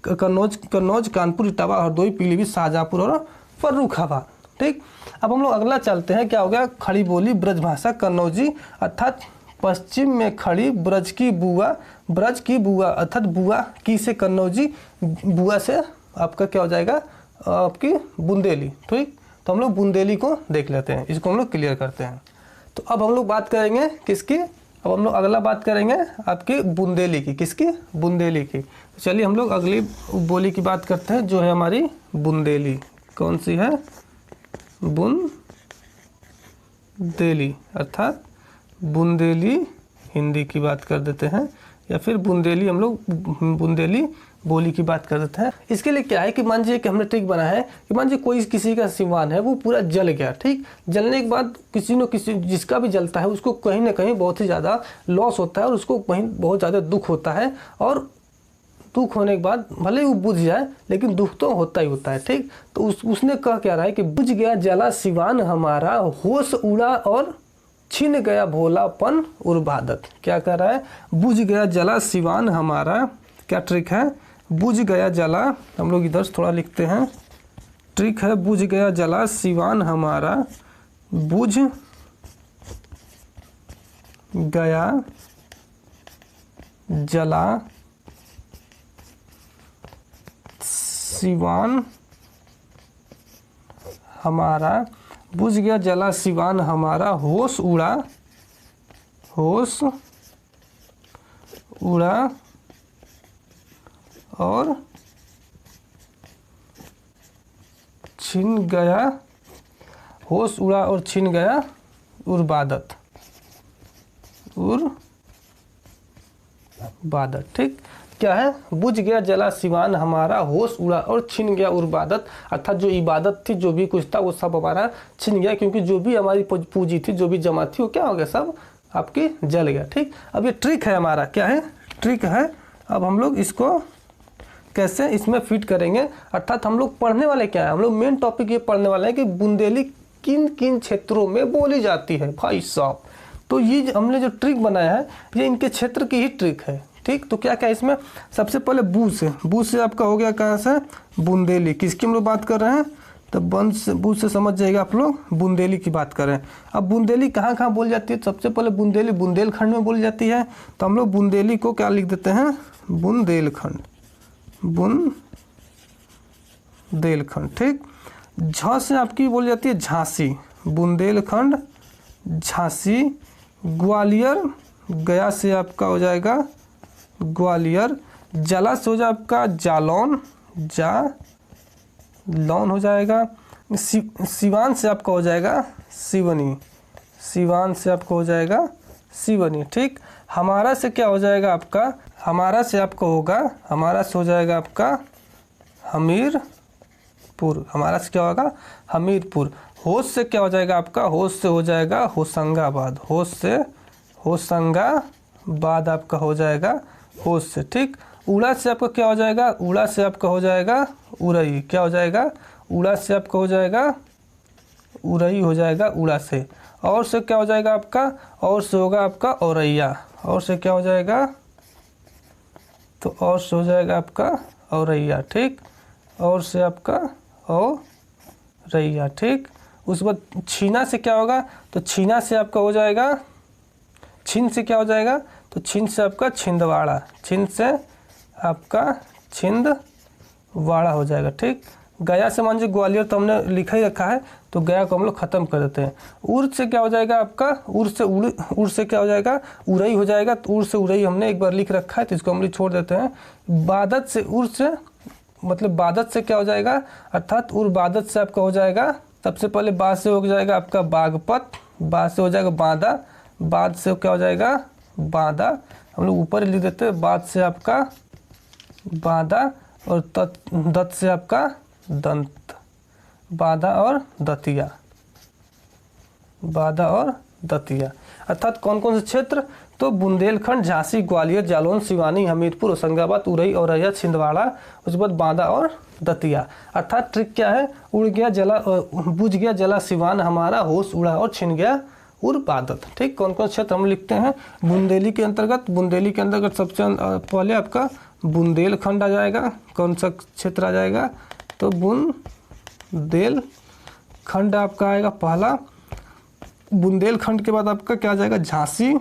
कन्नौज, कानपुर, इटावा, हरदोई, पीलीभीत, शाहजहांपुर और फर्रुखाबाद। ठीक, अब हम लोग अगला चलते हैं। क्या हो गया? खड़ी बोली ब्रजभाषा कन्नौजी, अर्थात पश्चिम में खड़ी, ब्रज की बुआ, ब्रज की बुआ, अर्थात बुआ की से कन्नौजी, बुआ से आपका क्या हो जाएगा? आपकी बुंदेली। ठीक, तो हम लोग बुंदेली को देख लेते हैं, इसको हम लोग क्लियर करते हैं। तो अब हम लोग बात करेंगे किसकी? अब हम लोग अगला बात करेंगे आपकी बुंदेली की। किसकी? बुंदेली की। चलिए हम लोग अगली बोली की बात करते हैं, जो है हमारी बुंदेली। कौन सी है? बुंदेली, अर्थात बुंदेली हिंदी की बात कर देते हैं, या फिर बुंदेली, हम लोग बुंदेली बोली की बात कर देते हैं। इसके लिए क्या है कि मान लीजिए कि हमने ट्रिक बनाया है कि मान लीजिए कोई किसी का सिवान है वो पूरा जल गया। ठीक, जलने के बाद किसी न किसी, जिसका भी जलता है उसको कहीं ना कहीं बहुत ही ज़्यादा लॉस होता है और उसको कहीं बहुत ज़्यादा दुख होता है, और दुख होने के बाद भले ही वो बुझ जाए लेकिन दुख तो होता ही होता है। ठीक, तो उसने कह क्या रहा है कि बुझ गया जला सिवान हमारा, होश उड़ा और छिन गया भोलापन उर्बादत। क्या कह रहा है? बुझ गया जला सिवान हमारा। क्या ट्रिक है? बुझ गया जला, हम लोग इधर थोड़ा लिखते हैं, ट्रिक है बुझ गया जला सिवान हमारा, बुझ गया जला सिवान हमारा, बुझ गया जला सिवान हमारा, होश उड़ा, होश उड़ा और छिन गया, होश उड़ा और छिन गया उर्बादत, उर्बादत। ठीक, क्या है, बुझ गया जला सिवान हमारा, होश उड़ा और छिन गया उर्बादत, अर्थात जो इबादत थी, जो भी कुछ था वो सब हमारा छिन गया, क्योंकि जो भी हमारी पूंजी थी, जो भी जमा थी, वो क्या हो गया, सब आपकी जल गया। ठीक, अब ये ट्रिक है हमारा, क्या है, ट्रिक है। अब हम लोग इसको कैसे इसमें फिट करेंगे, अर्थात हम लोग पढ़ने वाले क्या है, हम लोग मेन टॉपिक ये पढ़ने वाले हैं कि बुंदेली किन किन क्षेत्रों में बोली जाती है भाई साहब। तो ये हमने जो ट्रिक बनाया है, ये इनके क्षेत्र की ही ट्रिक है। ठीक, तो क्या क्या इसमें, सबसे पहले बू से आपका हो गया कहाँ से, बुंदेली। किसकी हम लोग बात कर रहे हैं, तो बंद से, बू से समझ जाएगा आप लोग, बुंदेली की बात कर रहे हैं। अब बुंदेली कहाँ कहाँ बोली जाती है, सबसे पहले बुंदेली बुंदेलखंड में बोली जाती है, तो हम लोग बुंदेली को क्या लिख देते हैं, बुंदेलखंड, बुंदेलखंड। ठीक, झ से आपकी बोली जाती है झांसी, बुंदेलखंड झांसी। ग्वालियर, गया से आपका हो जाएगा ग्वालियर। जला से हो जाए आपका जालौन, जालौन हो जाएगा। सिवान से आपका हो जाएगा सिवनी, सिवान से आपका हो जाएगा सिवनी। ठीक, हमारा से क्या हो जाएगा आपका, हमारा से आपका होगा, हमारा से हो जाएगा आपका हमीरपुर, हमारा से क्या होगा, हमीरपुर। होश से क्या हो जाएगा आपका, होश से हो जाएगा होशंगाबाद, होश से होशंगाबाद आपका हो जाएगा होश से। ठीक, उड़ा से आपका क्या हो जाएगा, उड़ा से आपका हो जाएगा उरई, क्या हो जाएगा, उड़ा से आपका हो जाएगा उरई हो जाएगा उड़ा से। और से क्या हो जाएगा आपका, और से होगा आपका औरैया, और से क्या हो जाएगा, तो और से हो जाएगा आपका औरैया। ठीक, और से आपका औरैया। ठीक, उसके बाद छीना से क्या होगा, तो छीना से आपका हो जाएगा, छिन से क्या हो जाएगा, तो छिन से आपका छिंदवाड़ा, छिन से आपका छिंदवाड़ा हो जाएगा। ठीक, गया से मान लीजिए ग्वालियर तो हमने लिखा ही रखा है, तो गया को हम लोग ख़त्म कर देते हैं। उर से क्या हो जाएगा आपका, उर से क्या हो जाएगा, उरई हो जाएगा, तो उर से उरई हमने एक बार लिख रखा है, तो इसको हम लोग छोड़ देते हैं। बादत से, उर से मतलब बादत से क्या हो जाएगा, अर्थात उर्बादत से आपका हो जाएगा, सबसे पहले बाद से हो जाएगा आपका बागपत, बाद से हो जाएगा बांदा, बाद से क्या हो जाएगा बांदा, हम लोग ऊपर लिख देते हैं, बाद से आपका बांदा, और दत्त से आपका दंत, बाधा और दतिया, बाधा और दतिया। अर्थात कौन कौन से क्षेत्र, तो बुंदेलखंड, झांसी, ग्वालियर, जालौन, सिवानी, हमीरपुर, होशंगाबाद, उरई, औरैया, छिंदवाड़ा, उसके बाद बांदा और दतिया। अर्थात ट्रिक क्या है, उड़ गया जला, बुझ गया जला सिवान हमारा, होश उड़ा और छिन गया उर्बादत। ठीक, कौन कौन क्षेत्र हम लिखते हैं बुंदेली के अंतर्गत, बुंदेली के अंतर्गत सबसे पहले आपका बुंदेलखंड आ जाएगा। कौन सा क्षेत्र आ जाएगा, तो बुंदेलखंड आपका आएगा पहला। बुंदेलखंड के बाद आपका क्या आ जाएगा, झांसी,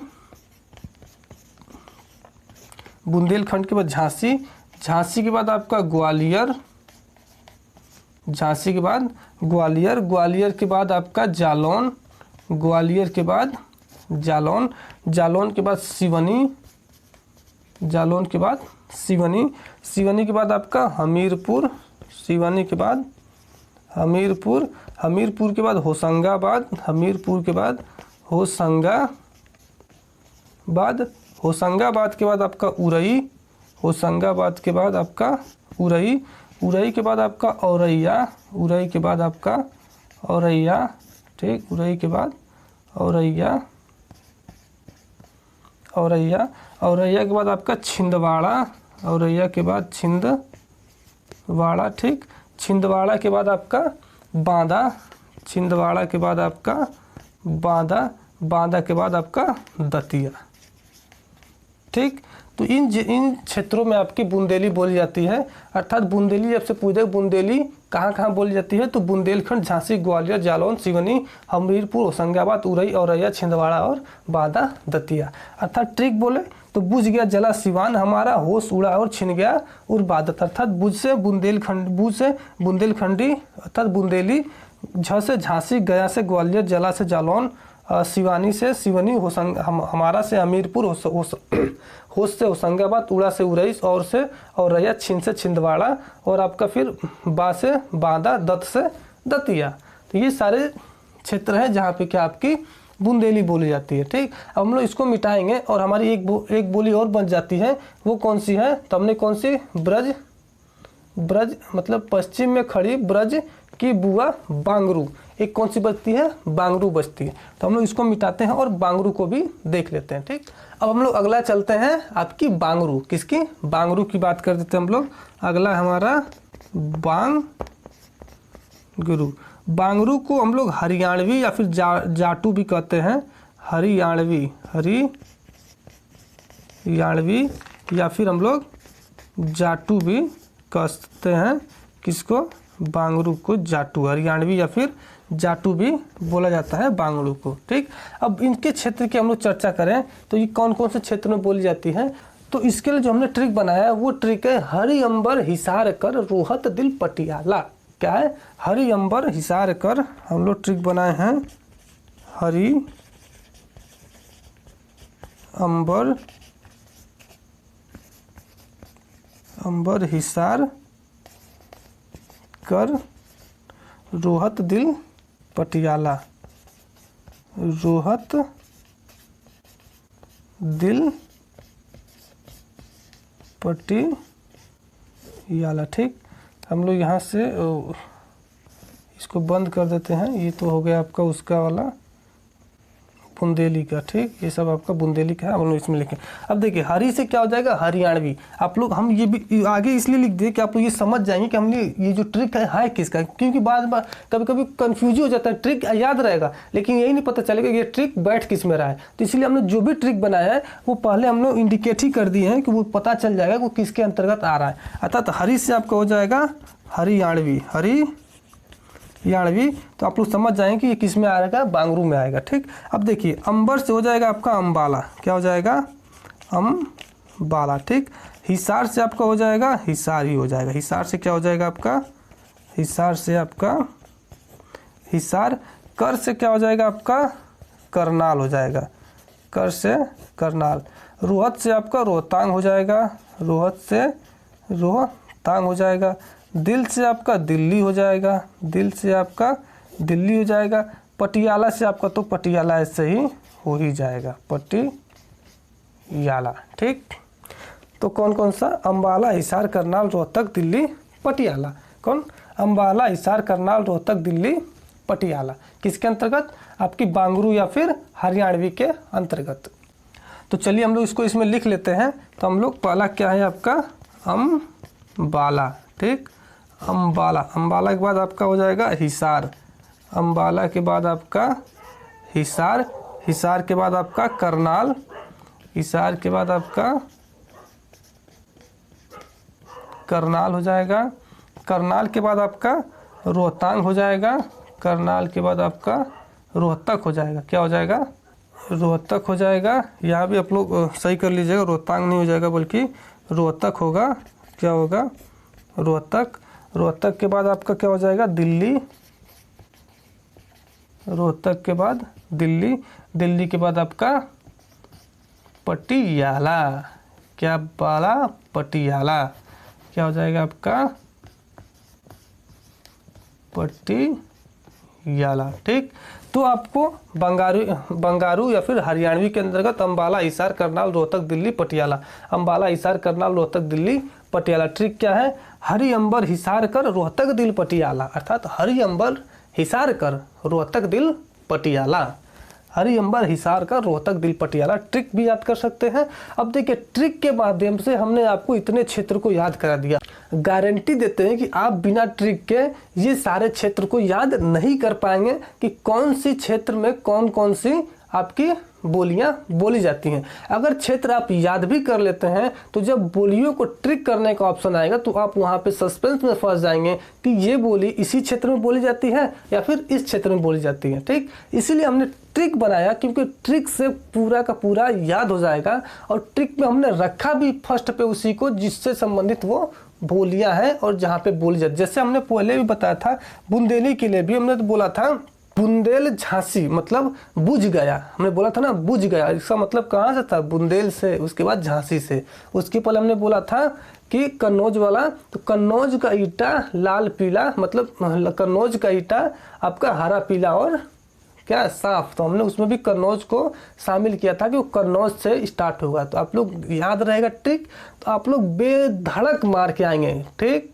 बुंदेलखंड के बाद झांसी, झांसी के बाद आपका ग्वालियर, झांसी के बाद ग्वालियर, ग्वालियर के बाद आपका जालौन, ग्वालियर के बाद जालौन, जालौन के बाद सिवनी, जालौन के बाद सिवनी, सिवनी के बाद आपका हमीरपुर, सिवनी के बाद हमीरपुर, हमीरपुर के बाद होशंगाबाद, हमीरपुर के बाद होशंगाबाद, होशंगाबाद के बाद आपका उरई, होशंगाबाद के बाद आपका उरई, उरई के बाद आपका औरैया, उरई के बाद आपका औरैया। ठीक, उरई के बाद औरैया, औरैया, औरैया के बाद आपका छिंदवाड़ा, औरैया के बाद छिंदवाड़ा। ठीक, छिंदवाड़ा के बाद आपका बांदा, छिंदवाड़ा के बाद आपका बांदा, बांदा के बाद आपका दतिया। ठीक, तो इन क्षेत्रों में आपकी बुंदेली बोली जाती है। अर्थात बुंदेली जब से पूछे बुंदेली कहाँ कहाँ बोली जाती है, तो बुंदेलखंड, झांसी, ग्वालियर, जालौन, सिवनी, हमीरपुर, होशंगाबाद, उरई, औरैया, छिंदवाड़ा और बांदा दतिया। अर्थात ट्रिक बोले तो बुझ गया जला सिवान हमारा, होश उड़ा और छिन गया उर्बादत। अर्थात बुझ से बुंदेलखंड, बुझ से बुंदेलखंडी अर्थात बुंदेली, झ से झांसी, गया से ग्वालियर, जला से जालौन, सिवानी से सिवनी, हमारा से हमीरपुर, होश से होशंगाबाद, उड़ा से उरई, और से औरैया, छिन से छिंदवाड़ा और आपका फिर बा से बांदा, दत्त से दतिया। तो ये सारे क्षेत्र हैं जहाँ पे क्या आपकी बुंदेली बोली जाती है। ठीक, अब हम लोग इसको मिटाएंगे और हमारी एक बोली और बन जाती है। वो कौन सी है, तो हमने कौन सी, ब्रज, ब्रज मतलब पश्चिम में खड़ी ब्रज की बुआ बांगरू, एक कौन सी बचती है, बांगरू बचती है। तो हम लोग इसको मिटाते हैं और बांगरू को भी देख लेते हैं। ठीक, अब हम लोग अगला चलते हैं आपकी बांगरू, किसकी, बांगरू की बात कर देते हैं हम लोग। अगला हमारा बांगरू। बांगरू को हम लोग हरियाणवी या फिर जाटू भी कहते हैं, हरियाणवी या फिर हम लोग जाटू भी कहते हैं। किसको, बांगरू को जाटू, हरियाणवी या फिर जाटू भी बोला जाता है बांगरू को। ठीक, अब इनके क्षेत्र की हम लोग चर्चा करें तो ये कौन कौन से क्षेत्र में बोली जाती है, तो इसके लिए जो हमने ट्रिक बनाया है वो ट्रिक है हरि अंबर हिसार कर रोहत दिल पटियाला। क्या है, हरि अंबर हिसार कर, हम लोग ट्रिक बनाए हैं हरि अंबर हिसार कर रोहत दिल पटियाला, रोहत दिल पटियाला। ठीक, हम लोग यहाँ से इसको बंद कर देते हैं। ये तो हो गया आपका उसका वाला बुंदेली का। ठीक, ये सब आपका बुंदेली का है, हम लोग इसमें लिखें। अब देखिए हरी से क्या हो जाएगा, हरियाणवी। आप लोग हम ये भी आगे इसलिए लिख दिए कि आप लोग ये समझ जाएंगे कि हमने ये जो ट्रिक है किसका, क्योंकि बाद में कभी कभी कन्फ्यूज हो जाता है। ट्रिक याद रहेगा लेकिन यही नहीं पता चलेगा ये ट्रिक बैठ किस में रहा है। तो इसलिए हमने जो भी ट्रिक बनाया है वो पहले हम लोग इंडिकेट ही कर दिए हैं कि वो पता चल जाएगा वो किसके अंतर्गत आ रहा है। अर्थात हरी से आपका हो जाएगा हरियाणवी, हरियाणवी। तो आप लोग समझ जाएंगे कि ये किस में आएगा, बांगरू में आएगा। ठीक, अब देखिए अंबर से हो जाएगा आपका अम्बाला। क्या हो जाएगा, अम्बाला। ठीक, हिसार से आपका हो जाएगा हिसार ही हो जाएगा। हिसार से क्या हो जाएगा आपका, हिसार से आपका हिसार। कर से क्या हो जाएगा आपका, करनाल हो जाएगा, कर से करनाल। रोहत से आपका रोहतांग हो जाएगा, रोहत से रोहतांग हो जाएगा। दिल से आपका दिल्ली हो जाएगा, दिल से आपका दिल्ली हो जाएगा। पटियाला से आपका तो पटियाला ऐसे ही हो ही जाएगा, पटियाला। ठीक, तो कौन कौन सा, अम्बाला, हिसार, करनाल, रोहतक, दिल्ली, पटियाला। कौन, अम्बाला, हिसार, करनाल, रोहतक, दिल्ली, पटियाला। किसके अंतर्गत, आपकी बांगरू या फिर हरियाणवी के अंतर्गत। तो चलिए हम लोग इसको इसमें लिख लेते हैं। तो हम लोग पहला क्या है आपका, अम्बाला। ठीक, अम्बाला। अम्बाला के बाद आपका हो जाएगा हिसार, अम्बाला के बाद आपका हिसार, हिसार के बाद आपका करनाल, हिसार के बाद आपका करनाल हो जाएगा। करनाल के बाद आपका रोहतांग हो जाएगा, करनाल के बाद आपका रोहतक हो जाएगा। क्या हो जाएगा, रोहतक हो जाएगा। यहाँ भी आप लोग सही कर लीजिएगा, रोहतांग नहीं हो जाएगा बल्कि रोहतक होगा। क्या होगा, रोहतक। रोहतक के बाद आपका क्या हो जाएगा, दिल्ली, रोहतक के बाद दिल्ली, दिल्ली के बाद आपका पटियाला। क्या बाला, पटियाला। क्या हो जाएगा आपका, पटियाला। ठीक, तो आपको बंगारू या फिर हरियाणवी के अंतर्गत अम्बाला, हिसार, करनाल, रोहतक, दिल्ली, पटियाला। अम्बाला, हिसार, करनाल, रोहतक, दिल्ली, पटियाला। ट्रिक क्या है, हरि अंबर हिसार कर रोहतक दिल पटियाला। अर्थात हरि अंबर हिसार कर रोहतक दिल पटियाला, हरि अंबर हिसार कर रोहतक दिल पटियाला। ट्रिक भी याद कर सकते हैं। अब देखिए ट्रिक के माध्यम से हमने आपको इतने क्षेत्र को याद करा दिया। गारंटी देते हैं कि आप बिना ट्रिक के ये सारे क्षेत्र को याद नहीं कर पाएंगे कि कौन सी क्षेत्र में कौन कौन सी आपकी बोलियां बोली जाती हैं। अगर क्षेत्र आप याद भी कर लेते हैं तो जब बोलियों को ट्रिक करने का ऑप्शन आएगा तो आप वहां पे सस्पेंस में फंस जाएंगे कि ये बोली इसी क्षेत्र में बोली जाती है या फिर इस क्षेत्र में बोली जाती है। ठीक, इसीलिए हमने ट्रिक बनाया, क्योंकि ट्रिक से पूरा का पूरा याद हो जाएगा। और ट्रिक में हमने रखा भी फर्स्ट पे उसी को जिससे संबंधित वो बोलियां हैं और जहाँ पे बोली जाती। जैसे हमने पहले भी बताया था, बुंदेली के लिए भी हमने तो बोला था बुंदेल झांसी, मतलब बुझ गया। हमने बोला था ना बुझ गया, इसका मतलब कहाँ से था? बुंदेल से, उसके बाद झांसी से। उसके पहले हमने बोला था कि कन्नौज वाला, तो कन्नौज का ईटा लाल पीला, मतलब कन्नौज का ईटा आपका हरा पीला और क्या साफ। तो हमने उसमें भी कन्नौज को शामिल किया था कि वो कन्नौज से स्टार्ट होगा। तो आप लोग याद रहेगा ट्रिक, तो आप लोग बेधड़क मार के आएंगे। ठीक,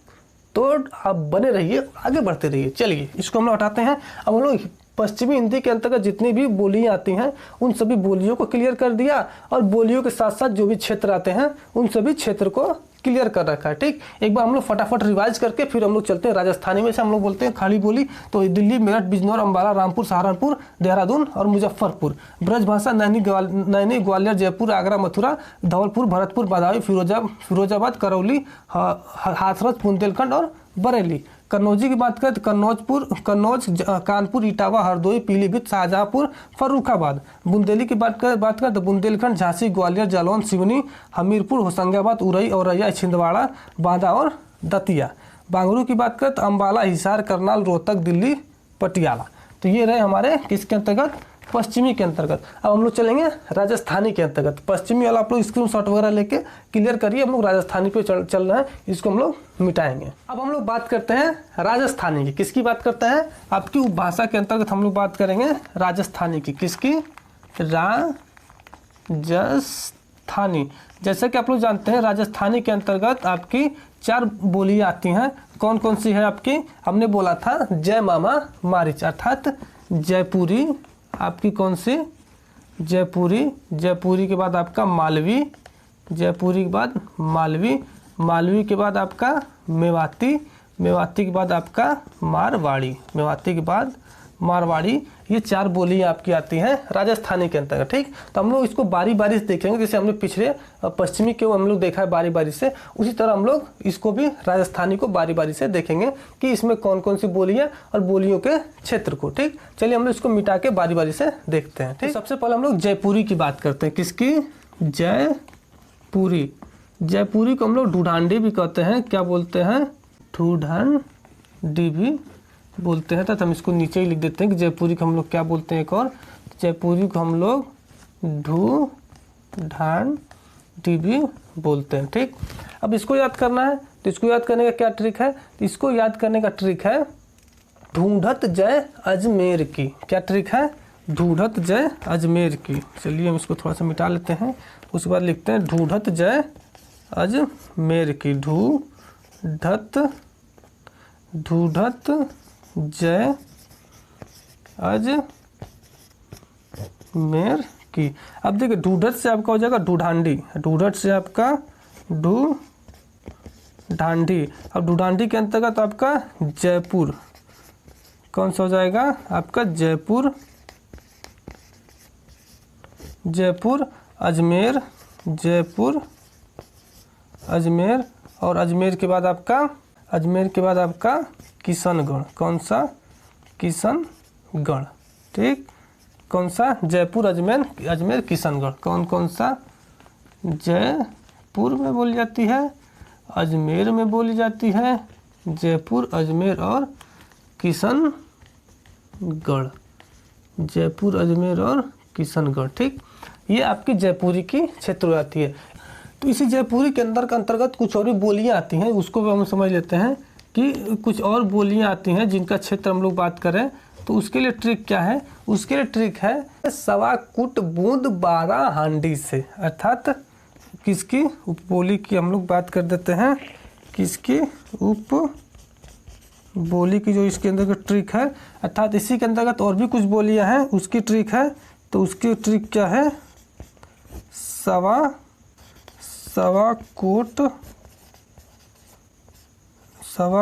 तो आप बने रहिए, आगे बढ़ते रहिए। चलिए इसको हम लोग हटाते हैं। अब हम लोग पश्चिमी हिंदी के अंतर्गत जितनी भी बोलियां आती हैं उन सभी बोलियों को क्लियर कर दिया, और बोलियों के साथ साथ जो भी क्षेत्र आते हैं उन सभी क्षेत्र को क्लियर कर रखा है। ठीक, एक बार हम लोग फटाफट रिवाइज करके फिर हम लोग चलते हैं राजस्थानी में। से हम लोग बोलते हैं खाली बोली, तो दिल्ली, मेरठ, बिजनौर, अम्बाला, रामपुर, सहारनपुर, देहरादून और मुजफ्फरपुर। ब्रजभाषा नैनी, ग्वालियर, जयपुर, आगरा, मथुरा, धौलपुर, भरतपुर, बदायूं, फिरोजाबाद, करौली, हाथरस, बुंदेलखंड और बरेली। कन्नौजी की बात करें तो कन्नौज, कानपुर, इटावा, हरदोई, पीलीभीत, शाहजहांपुर, फर्रुखाबाद। बुंदेली की बात करें तो बुंदेलखंड, झांसी, ग्वालियर, जालौन, सिवनी, हमीरपुर, होशंगाबाद, उरई, औरैया, छिंदवाड़ा, बांदा और दतिया। बांगरू की बात करें तो अम्बाला, हिसार, करनाल, रोहतक, दिल्ली, पटियाला। तो ये रहे हमारे किसके अंतर्गत? पश्चिमी के अंतर्गत। अब हम लोग चलेंगे राजस्थानी के अंतर्गत। पश्चिमी वाला आप लोग स्क्रीनशॉट वगैरह लेके क्लियर करिए, हम लोग राजस्थानी पे चल रहे हैं, इसको हम लोग मिटाएंगे। अब हम लोग बात करते हैं राजस्थानी की। किसकी बात करते हैं? आपकी उपभाषा के अंतर्गत हम लोग बात करेंगे राजस्थानी की। किसकी? राजस्थानी। जैसे कि आप लोग जानते हैं राजस्थानी के अंतर्गत आपकी 4 बोलियां आती हैं। कौन कौन सी है आपकी? हमने बोला था जय मामा मारिच, अर्थात जयपुरी। आपकी कौन सी? जयपुरी। जयपुरी के बाद आपका मालवी, जयपुरी के बाद मालवी, मालवी के बाद आपका मेवाती, मेवाती के बाद आपका मारवाड़ी, मेवाती के बाद मारवाड़ी। ये 4 बोलियां आपकी आती हैं राजस्थानी के अंतर्गत। ठीक, तो हम लोग इसको बारी बारी से देखेंगे। जैसे हमने पिछले पश्चिमी के हम लोग देखा है बारी बारी से, उसी तरह हम लोग इसको भी राजस्थानी को बारी बारी से देखेंगे कि इसमें कौन कौन सी बोलियां और बोलियों के क्षेत्र को। ठीक, चलिए हम लोग इसको मिटा के बारी बारी से देखते हैं। ठीक, सबसे पहले हम लोग जयपुरी की बात करते हैं। किसकी? जयपुरी। जयपुरी को हम लोग ढूढ़ांडी भी कहते हैं। क्या बोलते हैं? ढूढ़ांडी भी बोलते हैं। तो हम इसको नीचे ही लिख देते हैं कि जयपुरी को हम लोग क्या बोलते हैं। एक और, जयपुरी को हम लोग ढूढ़ांडी भी बोलते हैं। ठीक, अब इसको याद करना है, तो इसको याद करने का क्या ट्रिक है? तो इसको याद करने का ट्रिक है ढूंढत जय अजमेर की। क्या ट्रिक है? ढूंढत जय अजमेर की। चलिए हम इसको थोड़ा सा मिटा लेते हैं, उसके बाद लिखते हैं ढूंढत जय अजमेर की। ढूंढत जय अजमेर की। अब देखिए ढूढ़त से आपका हो जाएगा ढूढ़ांडी, ढूढ़त से आपका ढूढ़ांडी। अब ढूढ़ांडी के अंतर्गत आपका जयपुर, कौन सा हो जाएगा आपका? जयपुर। जयपुर, अजमेर, जयपुर, अजमेर, और अजमेर के बाद आपका किशनगढ़। कौन सा? किशनगढ़। ठीक, कौन सा? जयपुर, अजमेर, किशनगढ़। कौन कौन सा? जयपुर में बोली जाती है, अजमेर में बोली जाती है, जयपुर, अजमेर और किशनगढ़। जयपुर, अजमेर और किशनगढ़। ठीक, ये आपकी जयपुरी की क्षेत्र आती है। तो इसी जयपुरी के अंतर्गत कुछ और भी बोलियां आती हैं, उसको भी हम समझ लेते हैं कि कुछ और बोलियां आती हैं जिनका क्षेत्र हम लोग बात करें। तो उसके लिए ट्रिक क्या है? उसके लिए ट्रिक है सवा कुट बूंद 12 हांडी से, अर्थात किसकी उपबोली की हम लोग बात कर देते हैं। किसकी? उपबोली की, जो इसके अंदर का ट्रिक है। अर्थात इसी के अंतर्गत और भी कुछ बोलियां हैं, उसकी ट्रिक है। तो उसकी ट्रिक क्या है? सवा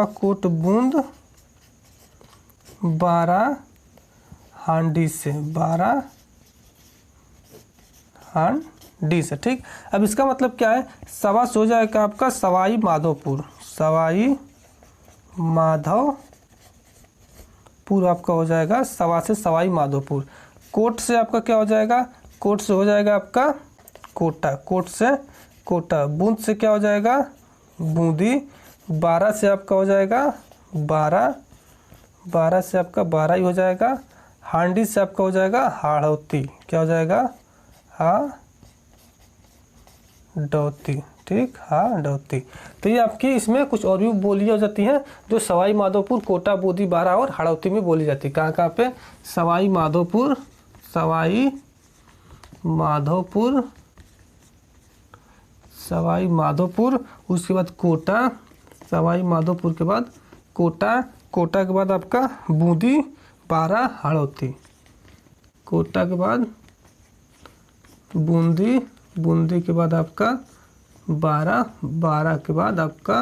कोट बूंद 12 हांडी से, 12 हांडी से। ठीक, अब इसका मतलब क्या है, सवा से हो जाएगा आपका सवाई माधोपुर, सवाई माधोपुर आपका हो जाएगा सवा से सवाई माधोपुर। कोट से आपका क्या हो जाएगा, कोट से हो जाएगा आपका कोटा, कोट से कोटा। बूंद से क्या हो जाएगा, बूंदी। 12 से आपका हो जाएगा 12, 12 से आपका 12 ही हो जाएगा। हांडी से आपका हो जाएगा हाड़ौती, क्या हो जाएगा, हाड़ौती। ठीक, हाड़ौती। तो ये आपकी इसमें कुछ और भी बोलियाँ हो जाती हैं जो सवाई माधोपुर, कोटा, बूंदी, 12 और हाड़ौती में बोली जाती है। कहाँ कहाँ पे, सवाई माधोपुर, सवाई माधोपुर, सवाई माधोपुर, उसके बाद कोटा, सवाई माधोपुर के बाद कोटा, कोटा के बाद आपका बूंदी, 12 हाड़ौती, कोटा के बाद बूंदी, बूंदी के बाद आपका 12, 12 के बाद आपका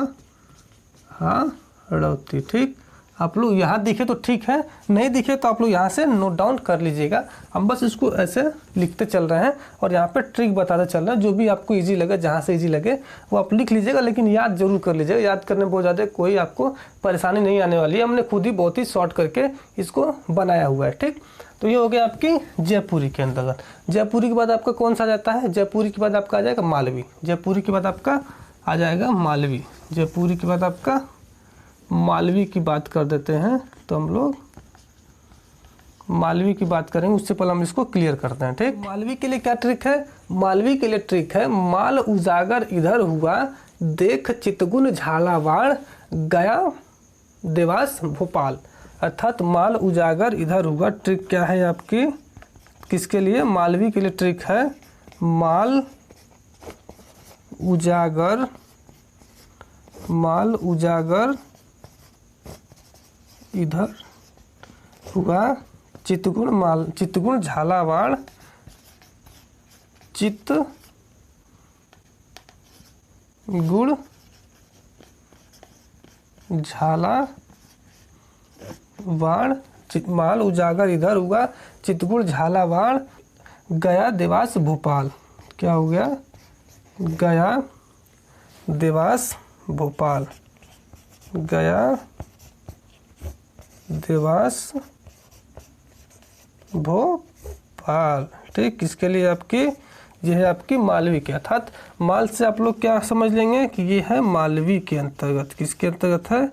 हाड़ौती। ठीक, आप लोग यहाँ दिखे तो ठीक है, नहीं दिखे तो आप लोग यहाँ से नोट डाउन कर लीजिएगा। हम बस इसको ऐसे लिखते चल रहे हैं और यहाँ पे ट्रिक बताते चल रहे हैं। जो भी आपको इजी लगे, जहाँ से इजी लगे वो आप लिख लीजिएगा, लेकिन याद जरूर कर लीजिएगा। याद करने में बहुत ज़्यादा कोई आपको परेशानी नहीं आने वाली है। हमने खुद ही बहुत ही शॉर्ट करके इसको बनाया हुआ है। ठीक, तो ये हो गया आपकी जयपुरी के अंतर्गत। जयपुरी के बाद आपका कौन सा जाता है, जयपुरी के बाद आपका आ जाएगा मालवी, जयपुरी के बाद आपका आ जाएगा मालवी, जयपुरी के बाद आपका मालवी की बात कर देते हैं। तो हम लोग मालवी की बात करेंगे, उससे पहले हम इसको क्लियर करते हैं। ठीक, मालवी के लिए क्या ट्रिक है, मालवी के लिए ट्रिक है, माल उजागर इधर हुआ, देख चितगुन झालावाड़, गया देवास भोपाल। अर्थात माल उजागर इधर हुआ। ट्रिक क्या है आपकी, किसके लिए, मालवी के लिए ट्रिक है, माल उजागर, माल उजागर इधर हुआ, चितगुण माल, चितगुण झालावाड़, चितगुण झालावाड़, माल उजागर इधर हुआ, चितगुण झालावाड़, गया देवास भोपाल। क्या हो गया, गया देवास भोपाल, गया देवास भोपाल। ठीक, किसके लिए आपकी, ये है आपकी मालवी के। अर्थात माल से आप लोग क्या समझ लेंगे कि ये है मालवी के अंतर्गत। किसके अंतर्गत है,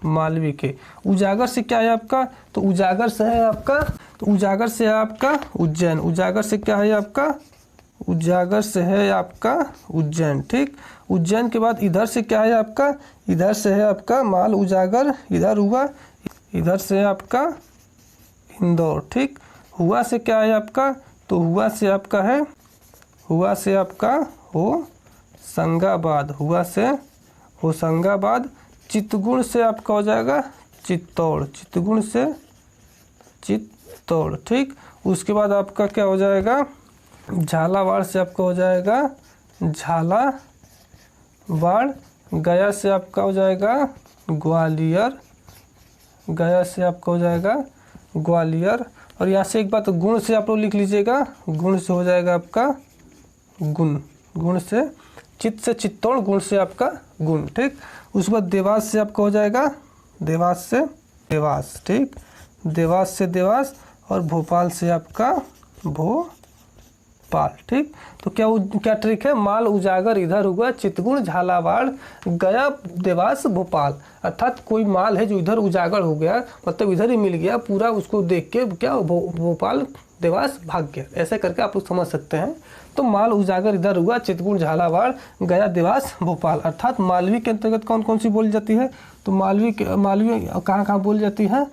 मालवी के। उजागर से क्या है आपका, तो उजागर से है आपका, तो उजागर से है आपका उज्जैन, उजागर से क्या है आपका, उजागर से है आपका उज्जैन। ठीक, उज्जैन के बाद इधर से क्या है आपका, इधर से है आपका माल उजागर इधर हुआ, इधर से है आपका इंदौर। ठीक, हुआ से क्या है आपका, तो हुआ से आपका है, हुआ से आपका होशंगाबाद, हुआ से होशंगाबाद। चितगुण से आपका हो जाएगा चित्तौड़, चितगुण से चित्तौड़। ठीक, उसके बाद आपका क्या हो जाएगा, झालावाड़ से आपका हो जाएगा झालावाड़। गया से आपका हो जाएगा ग्वालियर, गया से आपका हो जाएगा ग्वालियर। और यहाँ से एक बात, गुण से आप लोग लिख लीजिएगा, गुण से हो जाएगा आपका गुण, गुण से चित्त से चित्तौड़, गुण से आपका गुण। ठीक, उसके बाद देवास से आपका हो जाएगा देवास से देवास। ठीक, देवास से देवास, और भोपाल से आपका भोपाल। ठीक, तो क्या ट्रिक है, माल उजागर इधर हुआ, चितगुण झालावाड़, गया देवास भोपाल। अर्थात कोई माल है जो इधर उजागर हो गया, मतलब इधर ही मिल गया पूरा, उसको देख के क्या भोपाल देवास भाग गया, ऐसे करके आप लोग समझ सकते हैं। तो माल उजागर इधर हुआ, चितगुण झालावाड़, गया देवास भोपाल। अर्थात मालवी के अंतर्गत कौन कौन सी बोली जाती है, तो मालवी कहाँ कहाँ बोली जाती है,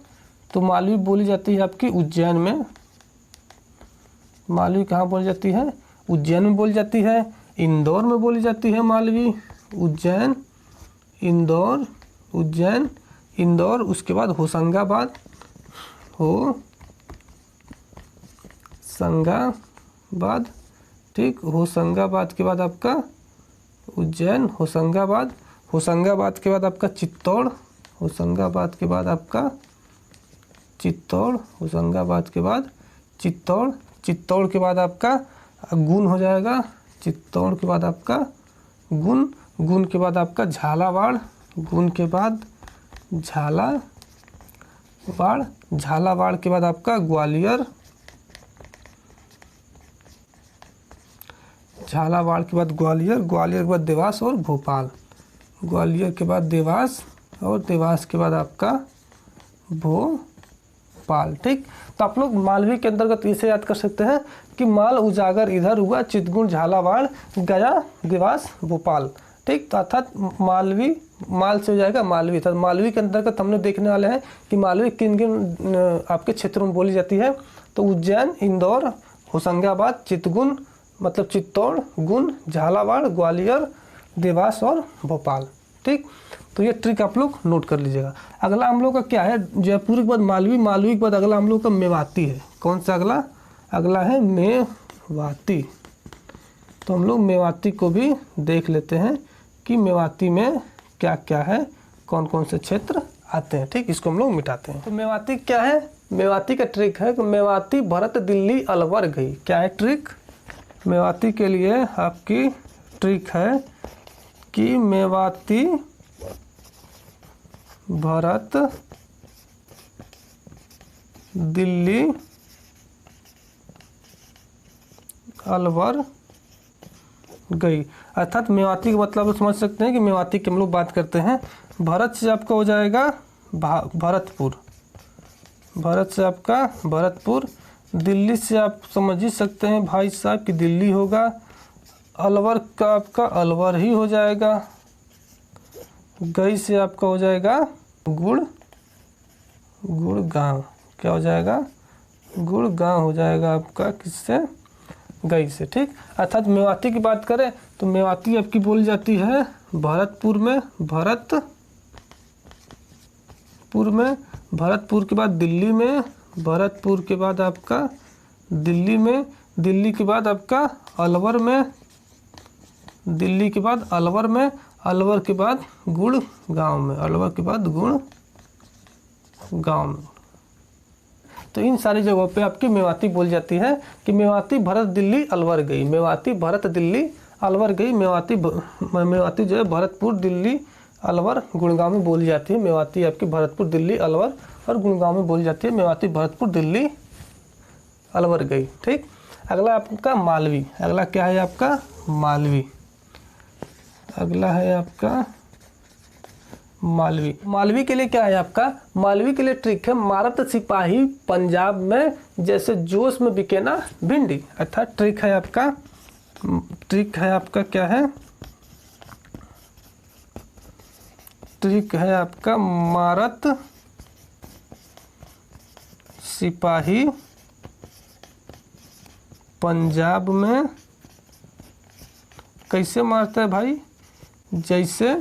तो मालवी बोली जाती है आपकी उज्जैन में। मालवी कहाँ बोली जाती है, उज्जैन में बोली जाती है, इंदौर में बोली जाती है मालवी, उज्जैन, इंदौर, उज्जैन, इंदौर। उसके बाद होशंगाबाद, होशंगाबाद। ठीक, होशंगाबाद के बाद आपका उज्जैन, होशंगाबाद, होशंगाबाद के बाद आपका चित्तौड़, होशंगाबाद के बाद आपका चित्तौड़, होशंगाबाद के बाद चित्तौड़, चित्तौड़ के बाद आपका गुण हो जाएगा, चित्तौड़ के बाद आपका गुण, गुण के बाद आपका झालावाड़, गुण के बाद झालावाड़, झालावाड़ के बाद आपका ग्वालियर, झालावाड़ के बाद ग्वालियर, ग्वालियर के बाद देवास और भोपाल, ग्वालियर के बाद देवास और देवास के बाद आपका भोपाल। ठीक, तो आप लोग मालवी के अंतर्गत इसे याद कर सकते हैं कि माल उजागर इधर हुआ, चितगुण, झालावाड़, गया, देवास, भोपाल। ठीक, तो अर्थात मालवी, माल से हो जाएगा मालवी। अर्थात मालवी के अंतर्गत हमने देखने वाले हैं कि मालवी किन किन आपके क्षेत्रों में बोली जाती है। तो उज्जैन, इंदौर, होशंगाबाद, चितगुण मतलब चित्तौड़, गुण, झालावाड़, ग्वालियर, देवास और भोपाल। ठीक, तो ये ट्रिक आप लोग नोट कर लीजिएगा। अगला हम लोग का क्या है, जयपुर के बाद मालवी, मालवी के बाद अगला हम लोग का मेवाती है। कौन सा अगला? अगला है मेवाती। तो हम लोग मेवाती को भी देख लेते हैं कि मेवाती में क्या क्या है, कौन कौन से क्षेत्र आते हैं। ठीक, इसको हम लोग मिटाते हैं। तो मेवाती क्या है? मेवाती का ट्रिक है कि मेवाती भरत दिल्ली अलवर गई। क्या है ट्रिक? मेवाती के लिए आपकी ट्रिक है कि मेवाती भरत दिल्ली अलवर गई। अर्थात मेवाती का मतलब समझ सकते हैं कि मेवाती की हम लोग बात करते हैं। भरत से आपका हो जाएगा भरतपुर, भरत से आपका भरतपुर, दिल्ली से आप समझ ही सकते हैं भाई साहब कि दिल्ली होगा, अलवर का आपका अलवर ही हो जाएगा, गई से आपका हो जाएगा गुड़गांव। क्या हो जाएगा? गुड़गांव हो जाएगा आपका, किससे? गई से। ठीक, अर्थात मेवाती की बात करें तो मेवाती आपकी बोली जाती है भरतपुर में, भरतपुर के बाद दिल्ली में, भरतपुर के बाद आपका दिल्ली में, दिल्ली के बाद आपका अलवर में, दिल्ली के बाद अलवर में, अलवर के बाद गुड़गांव में, अलवर के बाद गुड़गांव में। तो इन सारी जगहों पे आपकी मेवाती बोल जाती है कि मेवाती भरत दिल्ली अलवर गई, मेवाती भरत दिल्ली अलवर गई। मेवाती जो है भरतपुर, दिल्ली, अलवर, गुड़गांव में बोली जाती है। मेवाती आपकी भरतपुर, दिल्ली, अलवर और गुड़गांव में बोली जाती है। मेवाती भरतपुर, दिल्ली, अलवर गई। ठीक, अगला आपका मालवी। अगला क्या है आपका? मालवी। अगला है आपका मालवी। मालवी के लिए क्या है आपका? मालवी के लिए ट्रिक है मारत सिपाही पंजाब में जैसे जोश में बिके ना भिंडी। अर्थात ट्रिक है आपका, ट्रिक है आपका क्या है? ट्रिक है आपका मारत सिपाही पंजाब में कैसे मारता है भाई? जैसे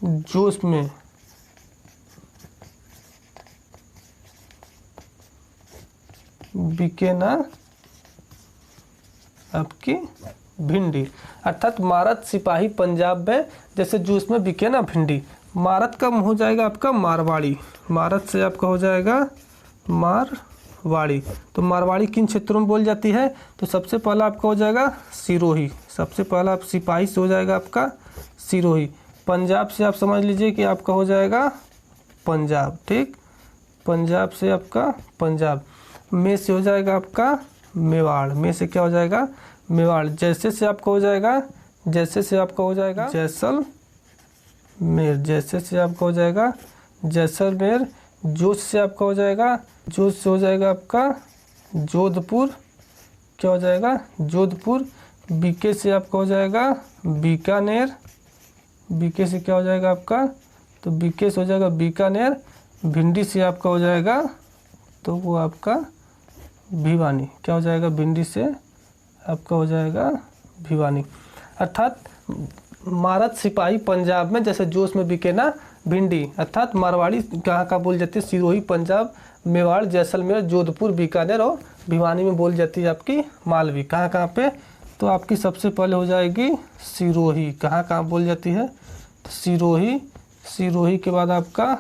जोश में बिके ना आपकी भिंडी। अर्थात मारत सिपाही पंजाब में जैसे जोश में बिके ना भिंडी। मारत का हो जाएगा आपका मारवाड़ी, मारत से आपका हो जाएगा मारवाड़ी। तो मारवाड़ी किन क्षेत्रों में बोल जाती है? तो सबसे पहला आपका हो जाएगा सिरोही, सबसे पहला आप सिपाही से हो जाएगा आपका सिरोही। पंजाब से आप समझ लीजिए कि आपका हो जाएगा पंजाब। ठीक, पंजाब से आपका पंजाब। में से हो जाएगा आपका मेवाड़, में से क्या हो जाएगा? मेवाड़। जैसे से आपका हो जाएगा, जैसे से आपका हो जाएगा जैसलमेर, जैसे से आपका हो जाएगा जैसलमेर। जोश से आपका हो जाएगा, जोश से हो जाएगा आपका जोधपुर। क्या हो जाएगा? जोधपुर। बीके से आपका हो जाएगा बीकानेर, बीके से क्या हो जाएगा आपका? तो बीके से हो जाएगा बीकानेर। भिंडी से आपका हो जाएगा तो वो आपका भिवानी। क्या हो जाएगा? भिंडी से आपका हो जाएगा भिवानी। अर्थात मारत सिपाही पंजाब में जैसे जोश में बिके ना भिंडी। अर्थात मारवाड़ी कहाँ का बोल जाती है? सिरोही पंजाब, मेवाड़, जैसलमेर, जोधपुर, बीकानेर और भिवानी में बोल जाती है आपकी मालवी। कहाँ कहाँ पे? तो आपकी सबसे पहले हो जाएगी सिरोही। कहाँ कहाँ बोल जाती है? तो सिरोही, सिरोही के बाद आपका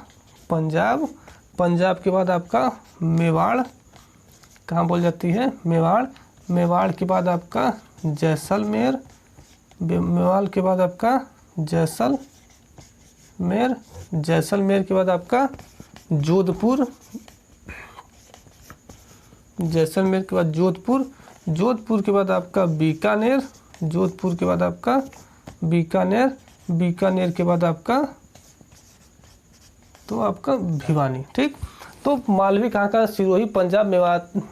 पंजाब, पंजाब के बाद आपका मेवाड़। कहाँ बोली जाती है? मेवाड़। मेवाड़ के बाद आपका जैसलमेर। मेवाड़ के बाद आपका जैसलमेर। जैसलमेर के बाद आपका जोधपुर। जैसलमेर के बाद जोधपुर। जोधपुर के बाद आपका बीकानेर। जोधपुर के बाद आपका बीकानेर। बीकानेर के बाद आपका तो आपका भिवानी। ठीक, तो मालवी कहाँ का? सिरोही पंजाब,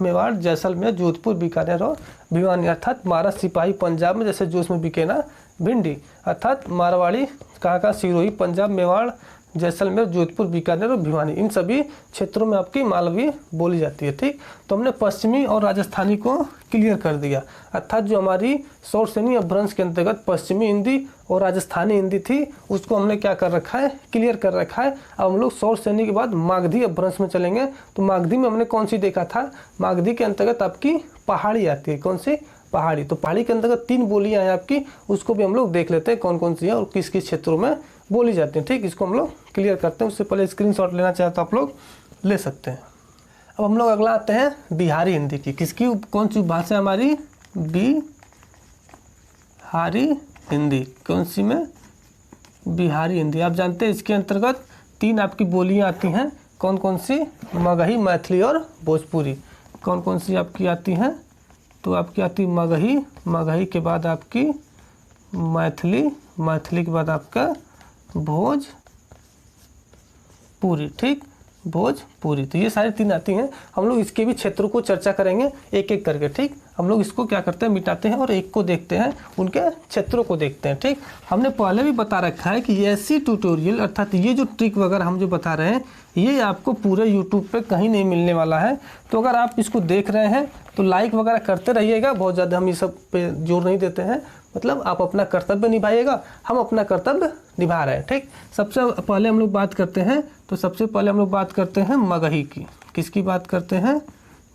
मेवाड़, जैसलमेर, जोधपुर, बीकानेर और भिवानी। अर्थात मारा सिपाही पंजाब में, जैसे जो उसमें बिके ना भिंडी। अर्थात मारवाड़ी कहाँ का? सिरोही पंजाब, मेवाड़, जैसलमेर, जोधपुर, बीकानेर और भिवानी। इन सभी क्षेत्रों में आपकी मालवी बोली जाती है। ठीक, तो हमने पश्चिमी और राजस्थानी को क्लियर कर दिया। अर्थात जो हमारी शौरसेनी अपभ्रंश के अंतर्गत पश्चिमी हिंदी और राजस्थानी हिंदी थी, उसको हमने क्या कर रखा है? क्लियर कर रखा है। अब हम लोग शौरसेनी के बाद मागधी अपभ्रंश में चलेंगे। तो मागधी में हमने कौन सी देखा था? मागधी के अंतर्गत आपकी पहाड़ी आती है। कौन सी? पहाड़ी। तो पहाड़ी के अंतर्गत 3 बोलियां हैं आपकी, उसको भी हम लोग देख लेते हैं कौन कौन सी है और किस किस क्षेत्रों में बोली जाती है। ठीक, इसको हम लोग क्लियर करते हैं। उससे पहले स्क्रीनशॉट लेना चाहे तो आप लोग ले सकते हैं। अब हम लोग अगला आते हैं बिहारी हिंदी की। किसकी? कौन सी भाषा हमारी? बिहारी हिंदी। कौन सी में? बिहारी हिंदी। आप जानते हैं इसके अंतर्गत 3 आपकी बोलियां आती हैं। कौन कौन सी? मगही, मैथिली और भोजपुरी। कौन कौन सी आपकी आती हैं? तो आपकी आती मगही। मगही के बाद आपकी मैथिली। मैथिली के बाद आपका भोजपुरी। ठीक, भोजपुरी। तो ये सारी 3 आती हैं। हम लोग इसके भी क्षेत्रों को चर्चा करेंगे एक एक करके। ठीक, हम लोग इसको क्या करते हैं? मिटाते हैं और एक को देखते हैं, उनके क्षेत्रों को देखते हैं। ठीक, हमने पहले भी बता रखा है कि ऐसी ट्यूटोरियल अर्थात ये जो ट्रिक वगैरह हम जो बता रहे हैं, ये आपको पूरे यूट्यूब पे कहीं नहीं मिलने वाला है। तो अगर आप इसको देख रहे हैं तो लाइक वगैरह करते रहिएगा। बहुत ज़्यादा हम ये सब पे जोर नहीं देते हैं, मतलब आप अपना कर्तव्य निभाइएगा, हम अपना कर्तव्य निभा रहे हैं। ठीक, सबसे पहले हम लोग बात करते हैं, तो सबसे पहले हम लोग बात करते हैं मगही की। किसकी बात करते हैं?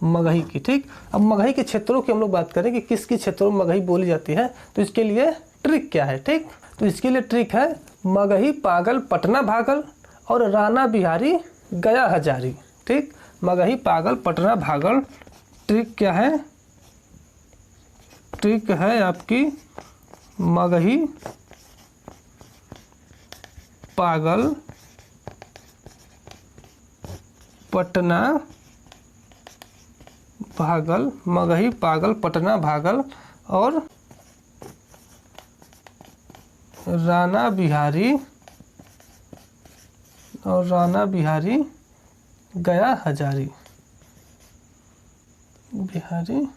मगही की। ठीक, अब मगही के क्षेत्रों की हम लोग बात करें कि किस किस क्षेत्रों में मगही बोली जाती है। तो इसके लिए ट्रिक क्या है? ठीक, तो इसके लिए ट्रिक है मगही पागल पटना भागल और राणा बिहारी गया हजारी। ठीक, मगही पागल पटना भागल। ट्रिक क्या है? ट्रिक है आपकी मगही पागल पटना भागल। मगही पागल पटना भागल और राणा बिहारी गया हजारी। बिहारी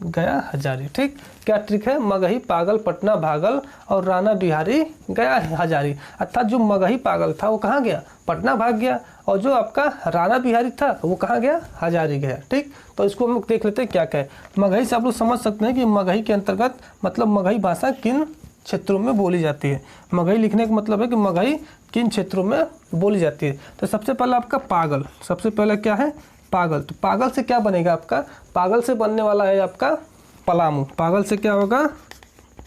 गया हजारी। ठीक, क्या ट्रिक है? मगही पागल पटना भागल और राणा बिहारी गया हजारी। अर्थात जो मगही पागल था वो कहाँ गया? पटना भाग गया। और जो आपका राणा बिहारी था वो कहाँ गया? हजारी गया। ठीक, तो इसको हम लोग देख लेते हैं क्या क्या है। मगही से आप लोग समझ सकते हैं कि मगही के अंतर्गत मतलब मगही भाषा किन क्षेत्रों में बोली जाती है। मगही लिखने का मतलब है कि मगही किन क्षेत्रों में बोली जाती है। तो सबसे पहले आपका पागल। सबसे पहले क्या है? पागल। तो पागल से क्या बनेगा आपका? पागल से बनने वाला है आपका पलामू। पागल से क्या होगा?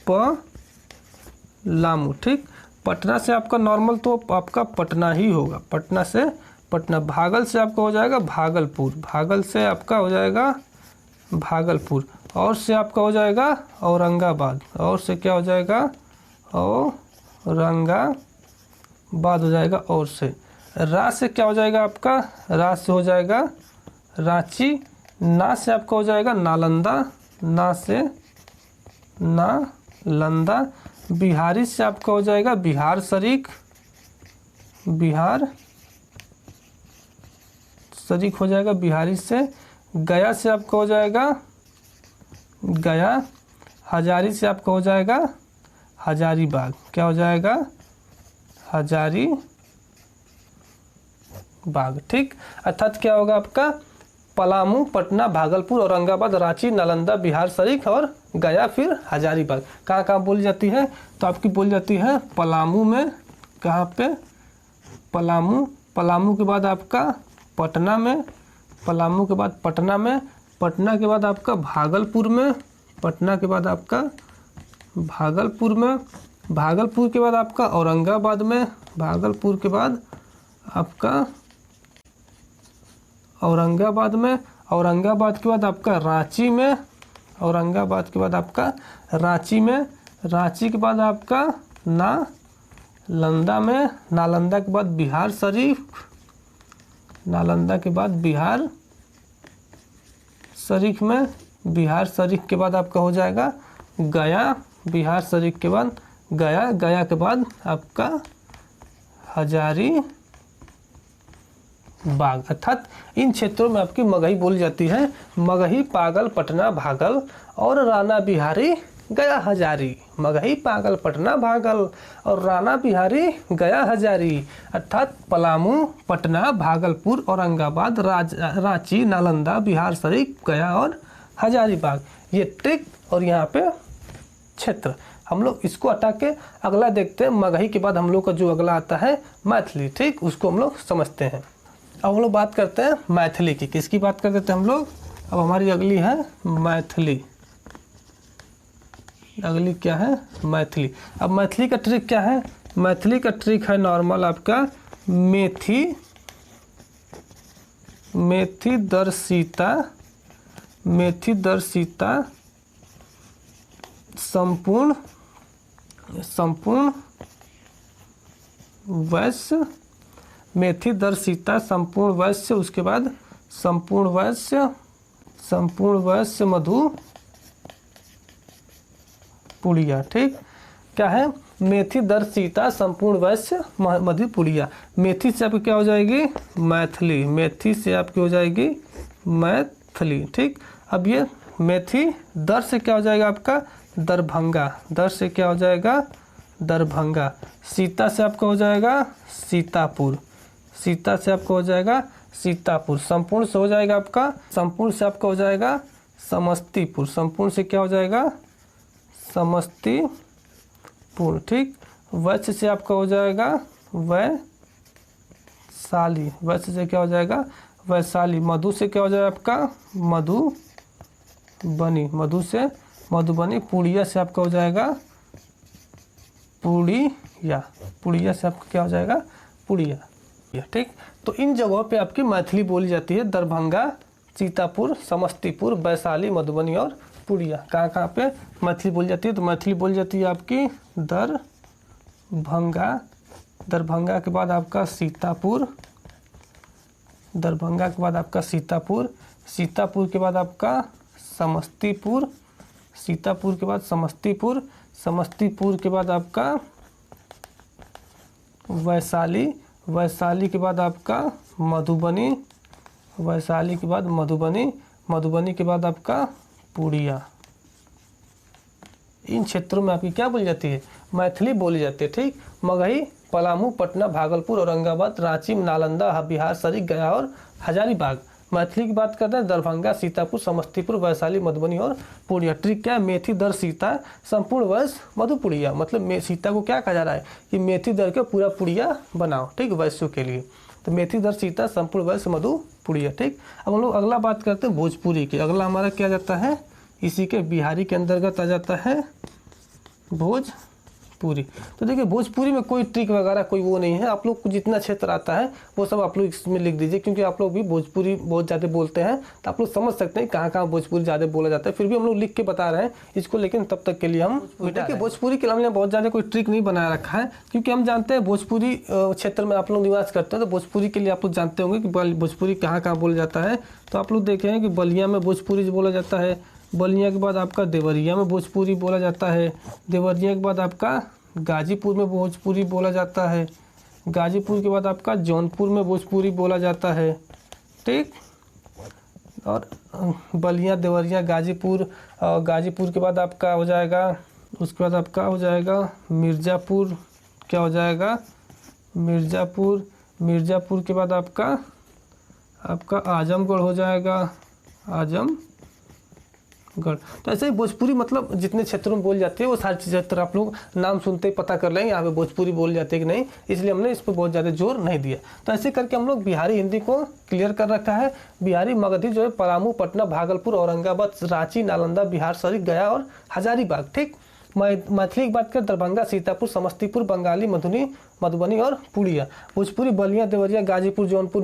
पलामू। ठीक, पटना से आपका नॉर्मल तो आपका पटना ही होगा। पटना से पटना। भागल से आपका हो जाएगा भागलपुर। भागल से आपका हो जाएगा भागलपुर। और से आपका हो जाएगा औरंगाबाद। और से क्या हो जाएगा? औरंगाबाद हो जाएगा। और से रा से क्या हो जाएगा आपका? रा से हो जाएगा रांची। ना से आपका हो जाएगा नालंदा। ना से नालंदा। बिहारी से आपका हो जाएगा बिहार शरीफ। बिहार शरीफ हो जाएगा बिहारी से। गया से आपका हो जाएगा गया। हजारी से आपका हो जाएगा हजारीबाग। क्या हो जाएगा? हजारीबाग। ठीक, अर्थात क्या होगा आपका? पलामू, पटना, भागलपुर, औरंगाबाद, रांची, नालंदा, बिहार शरीफ और गया, फिर हजारीबाग। कहाँ कहाँ बोली जाती है? तो आपकी बोली जाती है पलामू में। कहाँ पे? पलामू। पलामू के बाद आपका पटना में। पलामू के बाद पटना में। पटना के बाद आपका भागलपुर में। पटना के बाद आपका भागलपुर में। भागलपुर के बाद आपका औरंगाबाद में। भागलपुर के बाद आपका औरंगाबाद में, औरंगाबाद के बाद आपका रांची में, औरंगाबाद के बाद आपका रांची में, रांची के बाद आपका नालंदा में, नालंदा के बाद बिहार शरीफ, नालंदा के बाद बिहार शरीफ में, बिहार शरीफ के बाद आपका हो जाएगा गया, बिहार शरीफ के बाद गया, गया के बाद आपका हजारीबाग। अर्थात इन क्षेत्रों में आपकी मगही बोली जाती है। मगही, पागल, पटना, भागल और राणा बिहारी, गया, हजारी। मगही, पागल, पटना, भागल और राणा बिहारी, गया, हजारी। अर्थात पलामू, पटना, भागलपुर, औरंगाबाद, रांची, नालंदा, बिहार शरीफ, गया और हजारीबाग, ये ट्रिक और यहाँ पे क्षेत्र। हम लोग इसको हटा के अगला देखते हैं। मगही के बाद हम लोग का जो अगला आता है मैथिली, ठीक, उसको हम लोग समझते हैं। अब हम लोग बात करते हैं मैथिली की। किसकी बात कर देते हैं हम लोग? अब हमारी अगली है मैथिली। अगली क्या है? मैथिली। अब मैथिली का ट्रिक क्या है? मैथिली का ट्रिक है नॉर्मल आपका मेथी, मेथी दर्शिता, मेथी दर्शिता संपूर्ण, संपूर्ण वैश्य, मेथी दर्शिता संपूर्ण वैश्य, उसके बाद संपूर्ण वैश्य, संपूर्ण वैश्य मधु पुड़िया, ठीक। क्या है? मेथी दर्शिता संपूर्ण वैश्य मधुपुड़िया। मेथी से आपकी क्या हो जाएगी? मैथिली। मेथी से आपकी हो जाएगी मैथिली, ठीक। अब ये मेथी, दर से क्या हो जाएगा आपका? दरभंगा। दर से क्या हो जाएगा? दरभंगा। सीता से आपका हो जाएगा सीतापुर। सीता से आपका हो जाएगा सीतापुर। संपूर्ण से हो जाएगा आपका, संपूर्ण से आपका हो जाएगा समस्तीपुर। संपूर्ण से क्या हो जाएगा? समस्तीपुर, ठीक। वैश्य से आपका हो जाएगा वैशाली। वैश्य से क्या हो जाएगा? वैशाली। मधु से क्या हो जाएगा आपका? मधुबनी। मधु से मधुबनी। पुड़िया से आपका हो जाएगा पुड़िया। पुड़िया से आपका क्या हो जाएगा? पुड़िया, ठीक। तो इन जगहों पे आपकी मैथिली बोली जाती है। दरभंगा, सीतापुर, समस्तीपुर, वैशाली, मधुबनी और पुड़िया। कहाँ कहाँ पे मैथिली बोली जाती है? तो मैथिली बोली जाती है आपकी दरभंगा। दरभंगा के बाद आपका सीतापुर। दरभंगा के बाद आपका सीतापुर। सीतापुर के बाद आपका समस्तीपुर। सीतापुर के बाद समस्तीपुर। समस्तीपुर के बाद आपका वैशाली। वैशाली के बाद आपका मधुबनी। वैशाली के बाद मधुबनी। मधुबनी के बाद आपका पुड़िया। इन क्षेत्रों में आपकी क्या बोली जाती है? मैथिली बोली जाती है, ठीक। मगही, पलामू, पटना, भागलपुर, औरंगाबाद, रांची, नालंदा, बिहार शरीफ, गया और हजारीबाग। मैथिली की बात करते हैं दरभंगा, सीतापुर, समस्तीपुर, वैशाली, मधुबनी और पुड़िया। ट्रिक क्या है? मेथी दर सीता संपूर्ण वैश्य मधुपुड़िया। मतलब सीता को क्या कहा जा रहा है कि मेथी दर के पूरा पुड़िया बनाओ, ठीक, वैश्यों के लिए। तो मेथी दर सीता संपूर्ण वैश्य मधुपुड़िया, ठीक। अब हम लोग अगला बात करते हैं भोजपुरी की। अगला हमारा क्या जाता है? इसी के बिहारी के अंतर्गत आ जाता है भोजपुरी। तो देखिए भोजपुरी में कोई ट्रिक वगैरह कोई वो नहीं है। आप लोग को जितना क्षेत्र आता है वो सब आप लोग इसमें लिख दीजिए, क्योंकि आप लोग भी भोजपुरी बहुत ज़्यादा बोलते हैं तो आप लोग समझ सकते हैं कहाँ कहाँ भोजपुरी ज़्यादा बोला जाता है। फिर भी हम लोग लिख के बता रहे हैं इसको, लेकिन तब तक के लिए हम देखिए भोजपुरी के लिए हमने बहुत ज़्यादा कोई ट्रिक नहीं बनाया रखा है, क्योंकि हम जानते हैं भोजपुरी क्षेत्र में आप लोग निवास करते हैं। तो भोजपुरी के लिए आप लोग जानते होंगे कि भोजपुरी कहाँ कहाँ बोला जाता है। तो आप लोग देखे हैं कि बलिया में भोजपुरी बोला जाता है। बलिया के बाद आपका देवरिया में भोजपुरी बोला जाता है। देवरिया के बाद आपका गाजीपुर में भोजपुरी बोला जाता है। गाजीपुर के बाद आपका जौनपुर में भोजपुरी बोला जाता है, ठीक। और बलिया, देवरिया, गाजीपुर, गाजीपुर के बाद आपका हो जाएगा, उसके बाद आपका हो जाएगा मिर्ज़ापुर। क्या हो जाएगा? मिर्ज़ापुर। मिर्ज़ापुर के बाद आपका आजमगढ़ हो जाएगा, आजमगढ़। तो ऐसे ही भोजपुरी मतलब जितने क्षेत्रों में बोल जाती है वो सारे क्षेत्र आप लोग नाम सुनते ही पता कर लेंगे यहाँ पे भोजपुरी बोल जाती है कि नहीं, इसलिए हमने इस पर बहुत ज़्यादा जोर नहीं दिया। तो ऐसे करके हम लोग बिहारी हिंदी को क्लियर कर रखा है। बिहारी मगधी जो है पलामू, पटना, भागलपुर, औरंगाबाद, रांची, नालंदा, बिहार शरीफ, गया और हजारीबाग, ठीक। मैथिली की बात करें दरभंगा, सीतापुर, समस्तीपुर, बंगाली, मधुबनी और पूर्णिया। भोजपुरी बलिया, देवरिया, गाजीपुर, जौनपुर,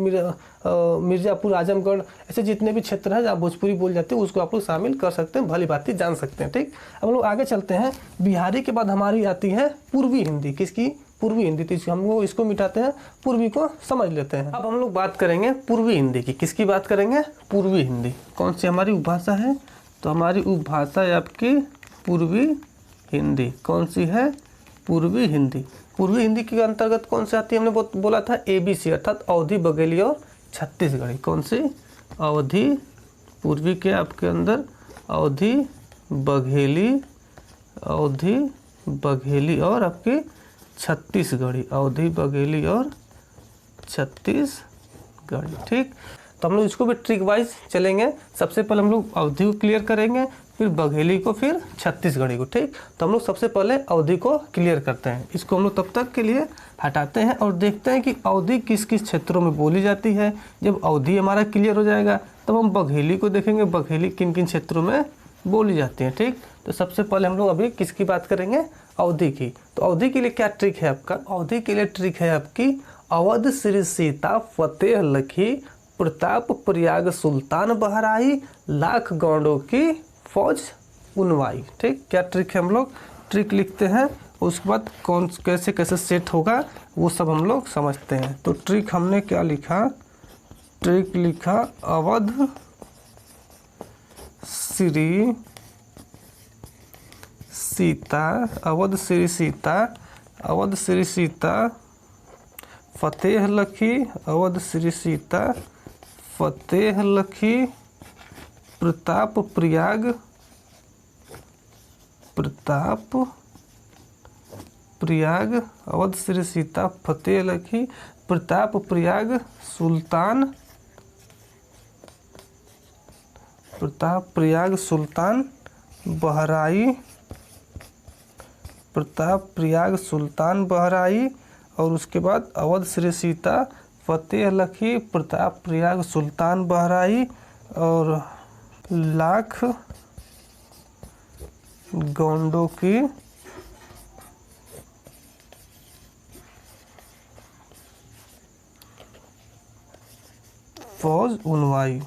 मिर्जापुर, आजमगढ़, ऐसे जितने भी क्षेत्र हैं जहाँ भोजपुरी बोल जाती है उसको आप लोग शामिल कर सकते हैं, भली बात जान सकते हैं। ठीक, अब लोग आगे चलते हैं। बिहारी के बाद हमारी आती है पूर्वी हिंदी। किसकी? पूर्वी हिंदी। तो हम लोग इसको मिटाते हैं, पूर्वी को समझ लेते हैं। अब हम लोग बात करेंगे पूर्वी हिंदी की। किसकी बात करेंगे? पूर्वी हिंदी। कौन सी हमारी उपभाषा है? तो हमारी उपभाषा है आपकी पूर्वी हिंदी। कौन सी है? पूर्वी हिंदी। पूर्वी हिंदी के अंतर्गत कौन सी आती है? हमने बोला था ABC, अर्थात अवधी, बघेली और छत्तीसगढ़ी। कौन सी? अवधी, पूर्वी के आपके अंदर अवधी, बघेली और आपकी छत्तीसगढ़ी। अवधी, बघेली और छत्तीसगढ़ी। ठीक, तो हम लोग इसको भी ट्रिक वाइज चलेंगे। सबसे पहले हम लोग अवधी को क्लियर करेंगे, फिर बघेली को, फिर छत्तीसगढ़ी को। ठीक, तो हम लोग सबसे पहले अवधी को क्लियर करते हैं। इसको हम लोग तब तक के लिए हटाते हैं और देखते हैं कि अवधी किस किस क्षेत्रों में बोली जाती है। जब अवधी हमारा क्लियर हो जाएगा तब हम बघेली को देखेंगे, बघेली किन किन क्षेत्रों में बोली जाती है। ठीक, तो सबसे पहले हम लोग अभी किसकी बात करेंगे? अवधी की। तो अवधी के लिए क्या ट्रिक है आपका? अवधी के लिए ट्रिक है आपकी अवध श्री सीता फतेह लखी प्रताप प्रयाग सुल्तान बहराई लाख गौंडों की फौज उनवाई। ठीक, क्या ट्रिक है? हम लोग ट्रिक लिखते हैं, उसके बाद कौन कैसे कैसे सेट होगा वो सब हम लोग समझते हैं। तो ट्रिक हमने क्या लिखा? ट्रिक लिखा अवध श्री सीता फतेह लखी, अवध श्री सीता फतेह लखी प्रताप प्रयाग अवध श्री सीता फतेह लखी प्रताप प्रयाग सुल्तान बहराई और उसके बाद अवध श्री सीता फतेह लखी प्रताप प्रयाग सुल्तान बहराई और लाख गौंडों की फौज उनवाई।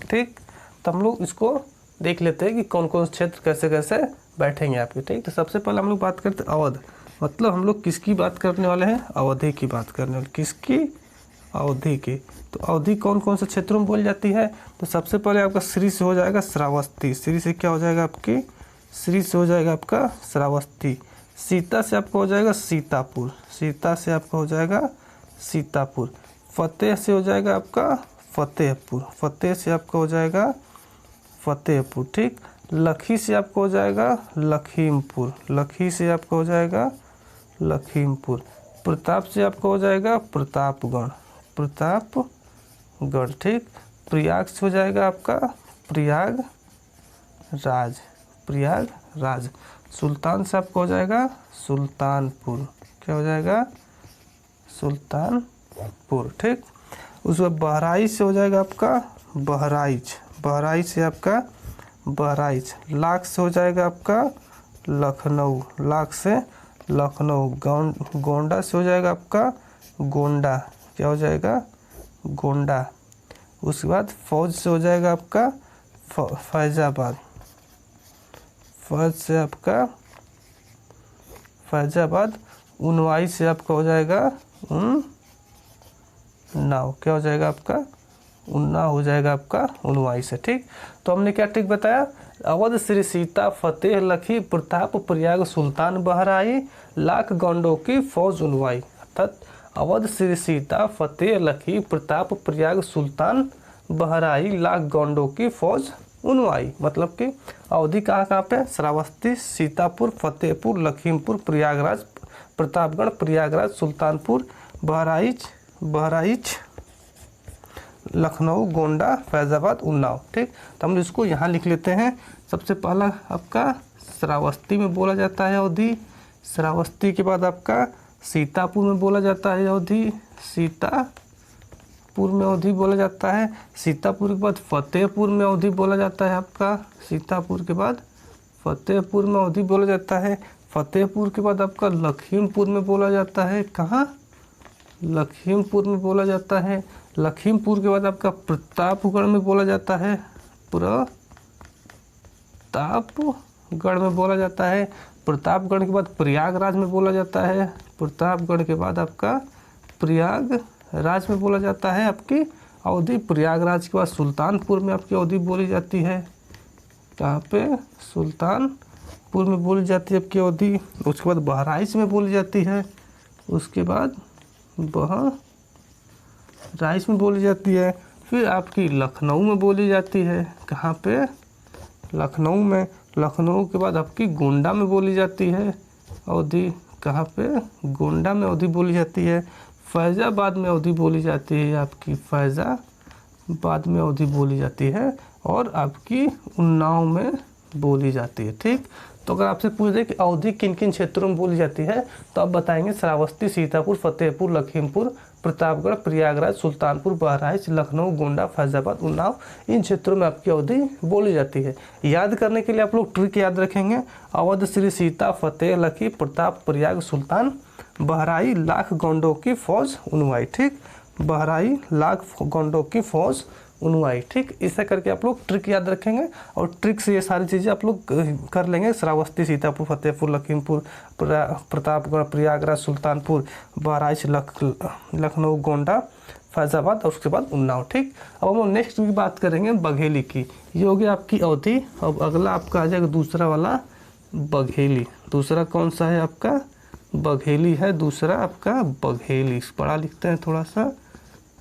ठीक, तो हम लोग इसको देख लेते हैं कि कौन कौन से क्षेत्र कैसे कैसे बैठेंगे आपके। ठीक, तो सबसे पहले हम लोग बात करते हैं अवध। मतलब हम लोग किसकी बात करने वाले हैं? अवधी की बात करने वाले। किसकी? अवधी की। तो अवधी कौन कौन से क्षेत्रों में बोली जाती है? तो सबसे पहले आपका श्री से हो जाएगा श्रावस्ती। श्री से क्या हो जाएगा आपकी? श्री से हो जाएगा आपका श्रावस्ती। सीता से आपका हो जाएगा सीतापुर। सीता से आपका हो जाएगा सीतापुर। फतेह से हो जाएगा आपका फतेहपुर। फतेह से आपका हो जाएगा फतेहपुर। ठीक, लखी से आपको हो जाएगा लखीमपुर। लखी से आपका हो जाएगा लखीमपुर। प्रताप से आपका हो जाएगा प्रतापगढ़। ठीक, प्रयाग से हो जाएगा आपका प्रयागराज। सुल्तान से आपका हो जाएगा सुल्तानपुर। क्या हो जाएगा? सुल्तानपुर। ठीक, उसके बाद बहराइच से हो जाएगा आपका बहराइच से आपका बहराइच। लाख से हो जाएगा आपका लखनऊ। लाख से लखनऊ। गोंडा से हो जाएगा आपका गोंडा। क्या हो जाएगा? गोंडा। उसके बाद फौज से हो जाएगा आपका फैजाबाद। फौज से आपका फैजाबाद। उनवाई से आपका हो जाएगा उन्नाव। क्या हो जाएगा आपका? उन्नाव हो जाएगा आपका उनवाई से। ठीक, तो हमने क्या ट्रिक बताया? अवध श्री सीता फतेह लखी प्रताप प्रयाग सुल्तान बहराई लाख गौंडों की फौज उनवाई। अर्थात अवध श्री सीता फतेह लखी प्रताप प्रयाग सुल्तान बहराई लाख गौंडों की फौज उनवाई। मतलब कि अवधि कहाँ पे? श्रावस्ती, सीतापुर, फतेहपुर, लखीमपुर, प्रयागराज, प्रतापगढ़, प्रयागराज, सुल्तानपुर, बहराइच, लखनऊ, गोंडा, फैजाबाद, उन्नाव। ठीक, तो हम इसको यहाँ लिख लेते हैं। सबसे पहला आपका श्रावस्ती में बोला जाता है अवधि। श्रावस्ती के बाद आपका सीतापुर में बोला जाता है अवधि। सीतापुर में अवधि बोला जाता है। सीतापुर के बाद फतेहपुर में अवधि बोला जाता है आपका। सीतापुर के बाद फतेहपुर में अवधि बोला जाता है। फतेहपुर के बाद आपका लखीमपुर में बोला जाता है। कहाँ? लखीमपुर में बोला जाता है। लखीमपुर के बाद आपका प्रतापगढ़ में बोला जाता है। प्रतापगढ़ में बोला जाता है। प्रतापगढ़ के बाद प्रयागराज में बोला जाता है। प्रतापगढ़ के बाद आपका प्रयागराज में बोला जाता है आपकी अवधि। प्रयागराज के बाद सुल्तानपुर में आपकी अवधि बोली जाती है। कहाँ पे? सुल्तानपुर में बोली जाती है आपकी अवधि। उसके बाद बहराइच में बोली जाती है। उसके बाद बहराइच में बोली जाती है। फिर आपकी लखनऊ में बोली जाती है। कहाँ पे? लखनऊ में। लखनऊ के बाद आपकी गोंडा में बोली जाती है अवधि। कहाँ पे? गोंडा में अवधि बोली जाती है। फैज़ाबाद में अवधि बोली जाती है आपकी। फैज़ाबाद में अवधि बोली जाती है और आपकी उन्नाव में बोली जाती है। ठीक, तो अगर आपसे पूछ दे कि अवधि किन किन क्षेत्रों में बोली जाती है तो आप बताएंगे श्रावस्ती, सीतापुर, फतेहपुर, लखीमपुर, प्रतापगढ़, प्रयागराज, सुल्तानपुर, बहराइच, लखनऊ, गोंडा, फैज़ाबाद, उन्नाव, इन क्षेत्रों में आपकी अवधि बोली जाती है। याद करने के लिए आप लोग ट्रिक याद रखेंगे। अवध, श्री, सीता, फतेह, लखी, प्रताप, प्रयाग, सुल्तान, बहराई, लाख गोंडों की फौज उनवाई। ठीक, बहराई, लाख गोंडों की फौज उनवाई। ठीक, इसे करके आप लोग ट्रिक याद रखेंगे और ट्रिक से ये सारी चीज़ें आप लोग कर लेंगे। श्रावस्ती, सीतापुर, फतेहपुर, लखीमपुर, प्रतापगढ़, प्रयागराज, सुल्तानपुर, बहराइच, लखनऊ, गोंडा, फैज़ाबाद और उसके बाद उन्नाव। ठीक, अब हम नेक्स्ट की बात करेंगे बघेली की। ये हो गई आपकी अवधि। अब अगला आपका आ जाएगा दूसरा वाला बघेली। दूसरा कौन सा है आपका? बघेली है दूसरा आपका बघेली। पढ़ा लिखते हैं थोड़ा सा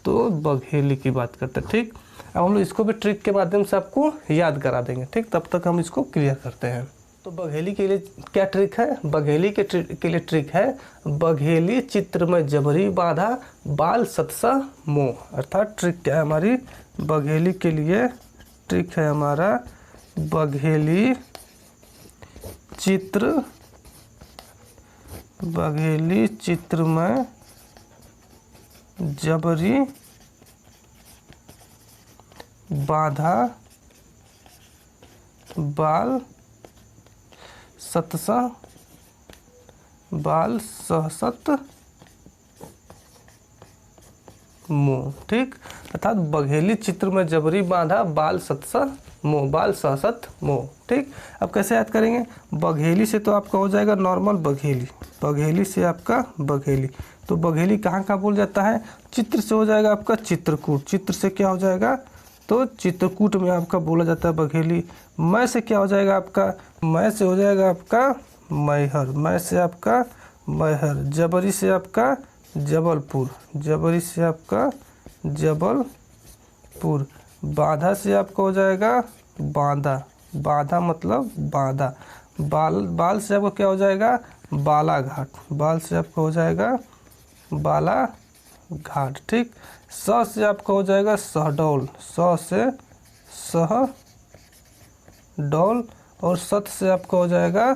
तो बघेली की बात करते हैं। ठीक, अब हम लोग इसको भी ट्रिक के माध्यम से आपको याद करा देंगे। ठीक, तब तक हम इसको क्लियर करते हैं। तो बघेली के लिए क्या ट्रिक है? बघेली के लिए ट्रिक है बघेली चित्र में जबरी बाधा बाल सतसा मोह। अर्थात ट्रिक क्या है हमारी? बघेली के लिए ट्रिक है हमारा बघेली चित्र में जबरी बाधा बाल सहसत मोह। ठीक, अर्थात बघेली चित्र में जबरी बाधा बाल सतसा मोह, बाल सहसत मोह। ठीक, अब कैसे याद करेंगे? बघेली से तो आपका हो जाएगा नॉर्मल बघेली। बघेली से आपका बघेली, तो बघेली कहाँ कहाँ बोल जाता है? चित्र से हो जाएगा आपका चित्रकूट। चित्र से क्या हो जाएगा? तो चित्रकूट में आपका बोला जाता है बघेली। मैं से क्या हो जाएगा आपका? मैं से हो जाएगा आपका मैहर। मैं से आपका मैहर। जबरी से आपका जबलपुर। जबरी से आपका जबलपुर। बाधा से आपका हो जाएगा बांदा। बाधा मतलब बांदा। बाल से आपका क्या हो जाएगा? बालाघाट। बाल से आपका हो जाएगा बालाघाट। ठीक, स से आपका हो जाएगा सहडौल। स से सहडौल और सत से आपका हो जाएगा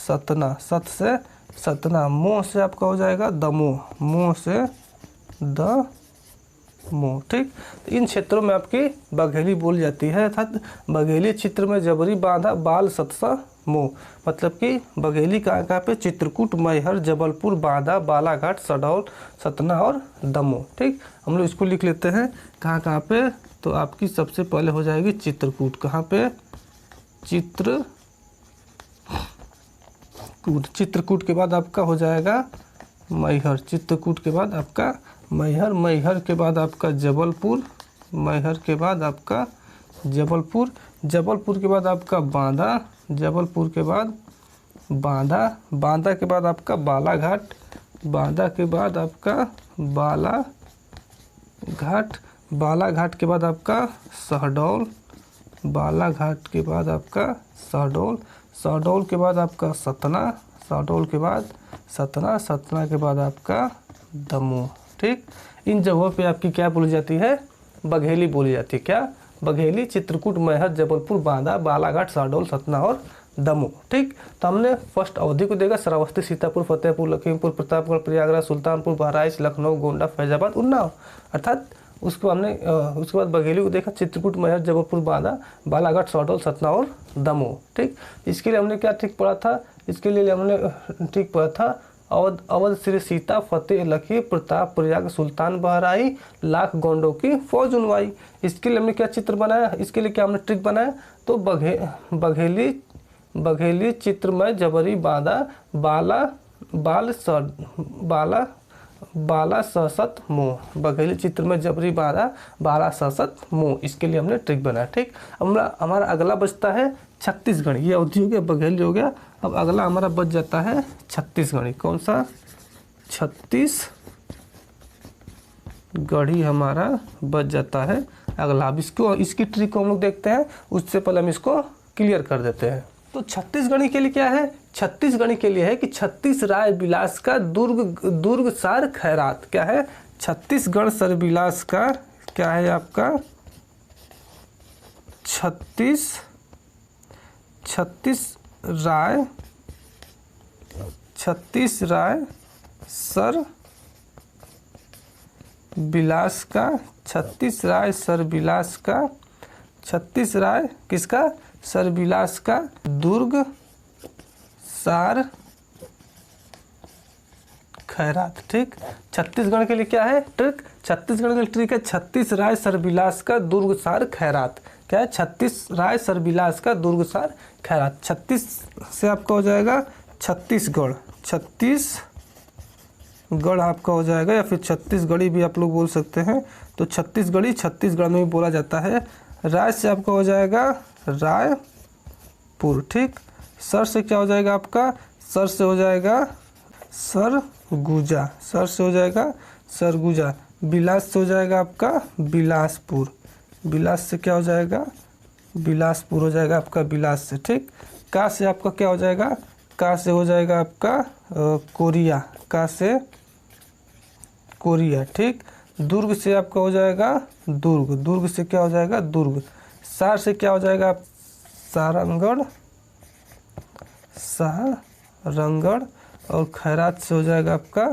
सतना। सत से सतना। मोह से आपका हो जाएगा दमोह। मोह से दमोह। ठीक, इन क्षेत्रों में आपकी बघेली बोली जाती है। अर्थात बघेली चित्र में जबरी बांधा बाल सतसा मोह, मतलब कि बघेली कहाँ कहाँ पे? चित्रकूट, मैहर, जबलपुर, बांदा, बालाघाट, सडौल, सतना और दमोह। ठीक, हम लोग इसको लिख लेते हैं कहाँ कहाँ पे। तो आपकी सबसे पहले हो जाएगी चित्रकूट। कहाँ पे? चित्रकूट के बाद आपका हो जाएगा मैहर। चित्रकूट के बाद आपका मैहर। मैहर के बाद आपका जबलपुर। मैहर के बाद आपका जबलपुर। जबलपुर के बाद आपका बांदा। जबलपुर के बाद बांदा। बांदा के बाद आपका बालाघाट। बांदा के बाद आपका बालाघाट। बालाघाट के बाद आपका सहडौल। बालाघाट के बाद आपका सहडौल। सहडौल के बाद आपका सतना। सहडौल के बाद सतना। सतना के बाद आपका दमोह। ठीक, इन जगहों पे आपकी क्या बोली जाती है? बघेली बोली जाती है। क्या? बघेली, चित्रकूट, मैहर, जबलपुर, बांदा, बालाघाट, सहडौल, सतना और दमोह। ठीक, तो हमने फर्स्ट अवधि को देखा, श्रावस्ती, सीतापुर, फतेहपुर, लखीमपुर, प्रतापगढ़, प्रयागराज, सुल्तानपुर, बहराइच, लखनऊ, गोंडा, फैजाबाद, उन्नाव। अर्थात उसको हमने उसके बाद बघेली को देखा, चित्रकूट, मैहर, जबलपुर, बांदा, बालाघाट, शहडोल, सतना और दमोह। ठीक, इसके लिए हमने क्या ठीक पढ़ा था, इसके लिए हमने ठीक पढ़ा था अवध, श्री सीता, फतेह, लखी, प्रताप, प्रयाग, सुल्तान, बहराई, लाख गोंडों की फौज उनवाई। इसके लिए हमने क्या चित्र बनाया, इसके लिए क्या हमने ट्रिक बनाया, तो बघेली चित्र में जबरी बांधा, बाला सशत मोह। बघेली चित्र में जबरी बांधा, बाला सशत मोह। इसके लिए हमने ट्रिक बनाया। ठीक, हमारा अगला बचता है छत्तीसगढ़ी। ये अवधि हो गया, बघेली हो गया। अब अगला हमारा बच जाता है छत्तीसगढ़ी। कौन सा, छत्तीसगढ़ी हमारा बच जाता है अगला। अब इसकी ट्रिक को हम लोग देखते हैं, उससे पहले हम इसको क्लियर कर देते हैं। तो छत्तीसगढ़ी के लिए क्या है, छत्तीसगढ़ी के लिए है कि छत्तीस राय विलास का दुर्ग सार खैरात। क्या है, छत्तीसगढ़ सरविलास का क्या है आपका, छत्तीस राय सर विलास का, छत्तीस राय सरविलास का, छत्तीस राय किसका, सरविलास का दुर्ग सार खैरात। ठीक, छत्तीसगढ़ के लिए क्या है ट्रिक, छत्तीसगढ़ के ट्रिक है छत्तीस राय सरविलास का दुर्ग सार खैरात। क्या है, छत्तीस राय सरविलास का दुर्ग सार खैरात। 36 से आपका हो जाएगा छत्तीसगढ़, छत्तीसगढ़ आपका हो जाएगा, या फिर छत्तीसगढ़ी भी आप लोग बोल सकते हैं। तो छत्तीसगढ़ी छत्तीसगढ़ में भी बोला जाता है। राय से आपका हो जाएगा रायपुर। ठीक, सर से क्या हो जाएगा आपका, सर से हो जाएगा सरगुजा, सर से हो जाएगा सरगुजा। बिलास से हो जाएगा आपका बिलासपुर, बिलास से क्या हो जाएगा, बिलासपुर हो जाएगा आपका बिलास से। ठीक, का से आपका क्या हो जाएगा, का से हो जाएगा आपका कोरिया, का से कोरिया। ठीक, दुर्ग से आपका हो जाएगा दुर्ग, दुर्ग से क्या हो जाएगा दुर्ग। सार से क्या हो जाएगा सारंगढ़, सारंगढ़। और खैरात से हो जाएगा आपका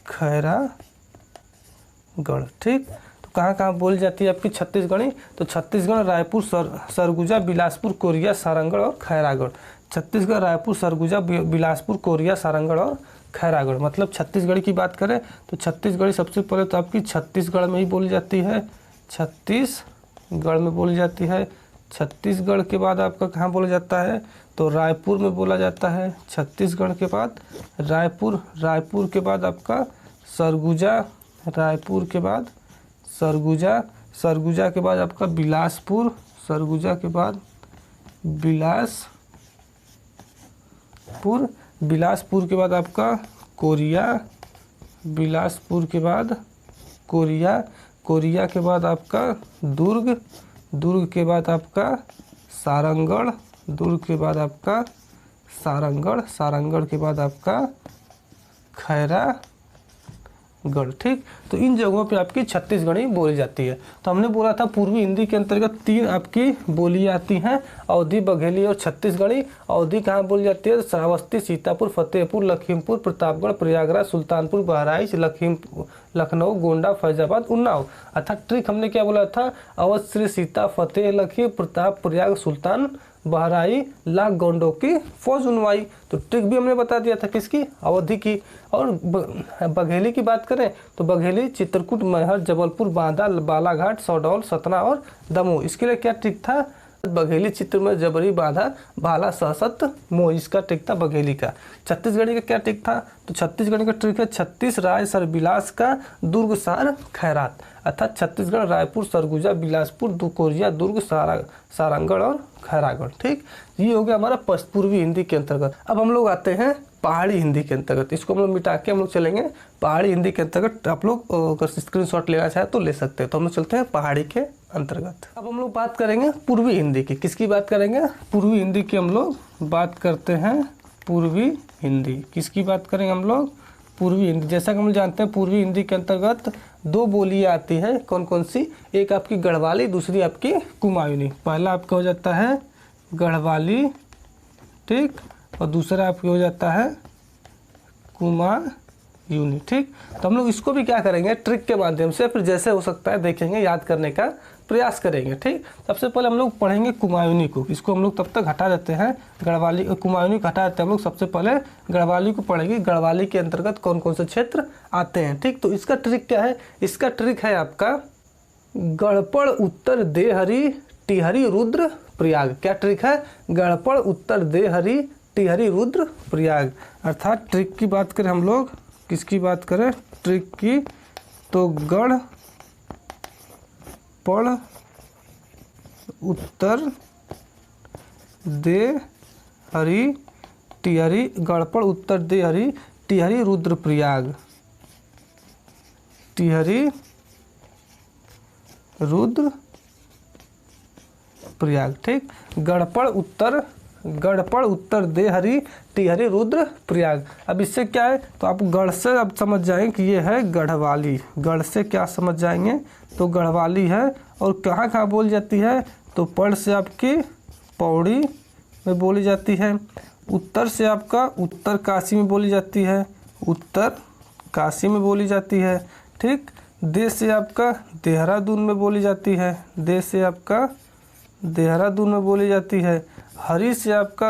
खैरागढ़। ठीक, तो कहाँ कहाँ बोली जाती है आपकी छत्तीसगढ़ी, तो छत्तीसगढ़, रायपुर, सरगुजा, बिलासपुर, कोरिया, सारंगढ़ और खैरागढ़। छत्तीसगढ़, रायपुर, सरगुजा, बिलासपुर, कोरिया, सारंगढ़ और खैरागढ़। मतलब छत्तीसगढ़ की बात करें तो छत्तीसगढ़ी सबसे पहले तो आपकी छत्तीसगढ़ में ही बोली जाती है, छत्तीसगढ़ में बोली जाती है। छत्तीसगढ़ के बाद आपका कहाँ बोला जाता है, तो रायपुर में बोला जाता है। छत्तीसगढ़ के बाद रायपुर, रायपुर के बाद आपका सरगुजा, रायपुर के बाद सरगुजा, सरगुजा के बाद आपका बिलासपुर, सरगुजा के बाद बिलासपुर, बिलासपुर के बाद आपका कोरिया, बिलासपुर के बाद कोरिया, कोरिया के बाद आपका दुर्ग, दुर्ग के बाद आपका सारंगढ़, दुर्ग के बाद आपका सारंगढ़, सारंगढ़ के बाद आपका खैरागढ़। ठीक, तो इन जगहों पे आपकी छत्तीसगढ़ी बोली जाती है। तो हमने बोला था पूर्वी हिंदी के अंतर्गत 3 आपकी बोली आती हैं, अवधी, बघेली और छत्तीसगढ़ी। अवधी कहाँ बोली जाती है, श्रावस्ती, सीतापुर, फतेहपुर, लखीमपुर, प्रतापगढ़, प्रयागराज, सुल्तानपुर, बहराइच, लखनऊ, गोंडा, फैजाबाद, उन्नाव। अर्थात ट्रिक हमने क्या बोला था, अवध, श्री सीता, फतेह, लखी, प्रताप, प्रयाग, सुल्तान, बहराई, लाख गोंडों की फौज उनवाई। तो ट्रिक भी हमने बता दिया था किसकी, अवधि की। और बघेली की बात करें तो बघेली चित्रकूट, मैहर, जबलपुर, बांदा, बालाघाट, शहडोल, सतना और दमोह। इसके लिए क्या ट्रिक था, बघेली चित्र में जबरी बांधा, भाला सशत मोह। इसका ट्रिक था बघेली का। छत्तीसगढ़ी का क्या ट्रिक था, तो छत्तीसगढ़ी का ट्रिक है छत्तीस राय सरविलास का दुर्ग सार खैरात। अर्थात छत्तीसगढ़, रायपुर, सरगुजा, बिलासपुर, कोरिया, दुर्ग, सारंगढ़ और खैरागढ़। ठीक, ये हो गया हमारा पूर्वी हिंदी के अंतर्गत। अब हम लोग आते हैं पहाड़ी हिंदी के अंतर्गत। इसको हम लोग मिटा के हम लोग चलेंगे पहाड़ी हिंदी के अंतर्गत। आप लोग अगर स्क्रीनशॉट लेना चाहे तो ले सकते हैं। तो हम लोग चलते हैं पहाड़ी के अंतर्गत। अब हम लोग बात करेंगे पूर्वी हिंदी की। किसकी बात करेंगे, पूर्वी हिंदी की हम लोग बात करते हैं। पूर्वी हिंदी किसकी बात करेंगे हम लोग, पूर्वी हिंदी। जैसा कि हम जानते हैं पूर्वी हिंदी के अंतर्गत 2 बोलियाँ आती हैं। कौन कौन सी, एक आपकी गढ़वाली, दूसरी आपकी कुमायूनी। पहला आपका हो जाता है गढ़वाली ठीक, और दूसरा आपकी हो जाता है कुमायूनी। ठीक, तो हम लोग इसको भी क्या करेंगे, ट्रिक के माध्यम से फिर जैसे हो सकता है देखेंगे, याद करने का प्रयास करेंगे। ठीक, सबसे पहले हम लोग पढ़ेंगे कुमायूनी को, इसको हम लोग तब तक हटा देते हैं, गढ़वाली कुमायूनी को हटा देते हैं हम लोग। सबसे पहले गढ़वाली को पढ़ेंगे, गढ़वाली के अंतर्गत कौन कौन से क्षेत्र आते हैं। ठीक, तो इसका ट्रिक क्या है, इसका ट्रिक है आपका गढ़पड़ उत्तर देहरी टिहरी रुद्र प्रयाग। क्या ट्रिक है, गढ़पड़ उत्तर देहरी टिहरी रुद्र प्रयाग। अर्थात ट्रिक की बात करें हम लोग, किसकी बात करें ट्रिक की, तो गढ़पड़ उत्तर देहरी टिहरी, गढ़पड़ उत्तर देहरी टिहरी रुद्र प्रयाग, टिहरी रुद्र प्रयाग। ठीक, गढ़पड़ उत्तर देहरी टिहरी रुद्र प्रयाग। अब इससे क्या है, तो आप गढ़ से अब समझ जाएंगे कि ये है गढ़वाली, गढ़ से क्या समझ जाएंगे, तो गढ़वाली है। और कहाँ कहाँ बोली जाती है, तो पढ़ से आपकी पौड़ी में बोली जाती है, उत्तर से आपका उत्तर काशी में बोली जाती है, उत्तर काशी में बोली जाती है। ठीक, दे से आपका देहरादून में बोली जाती है, दे से आपका देहरादून में बोली जाती है। हरी से आपका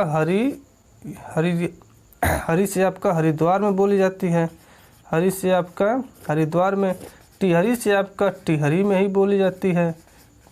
हरी से आपका हरिद्वार में बोली जाती है, हरी से आपका हरिद्वार में। टिहरी से आपका टिहरी में ही बोली जाती है,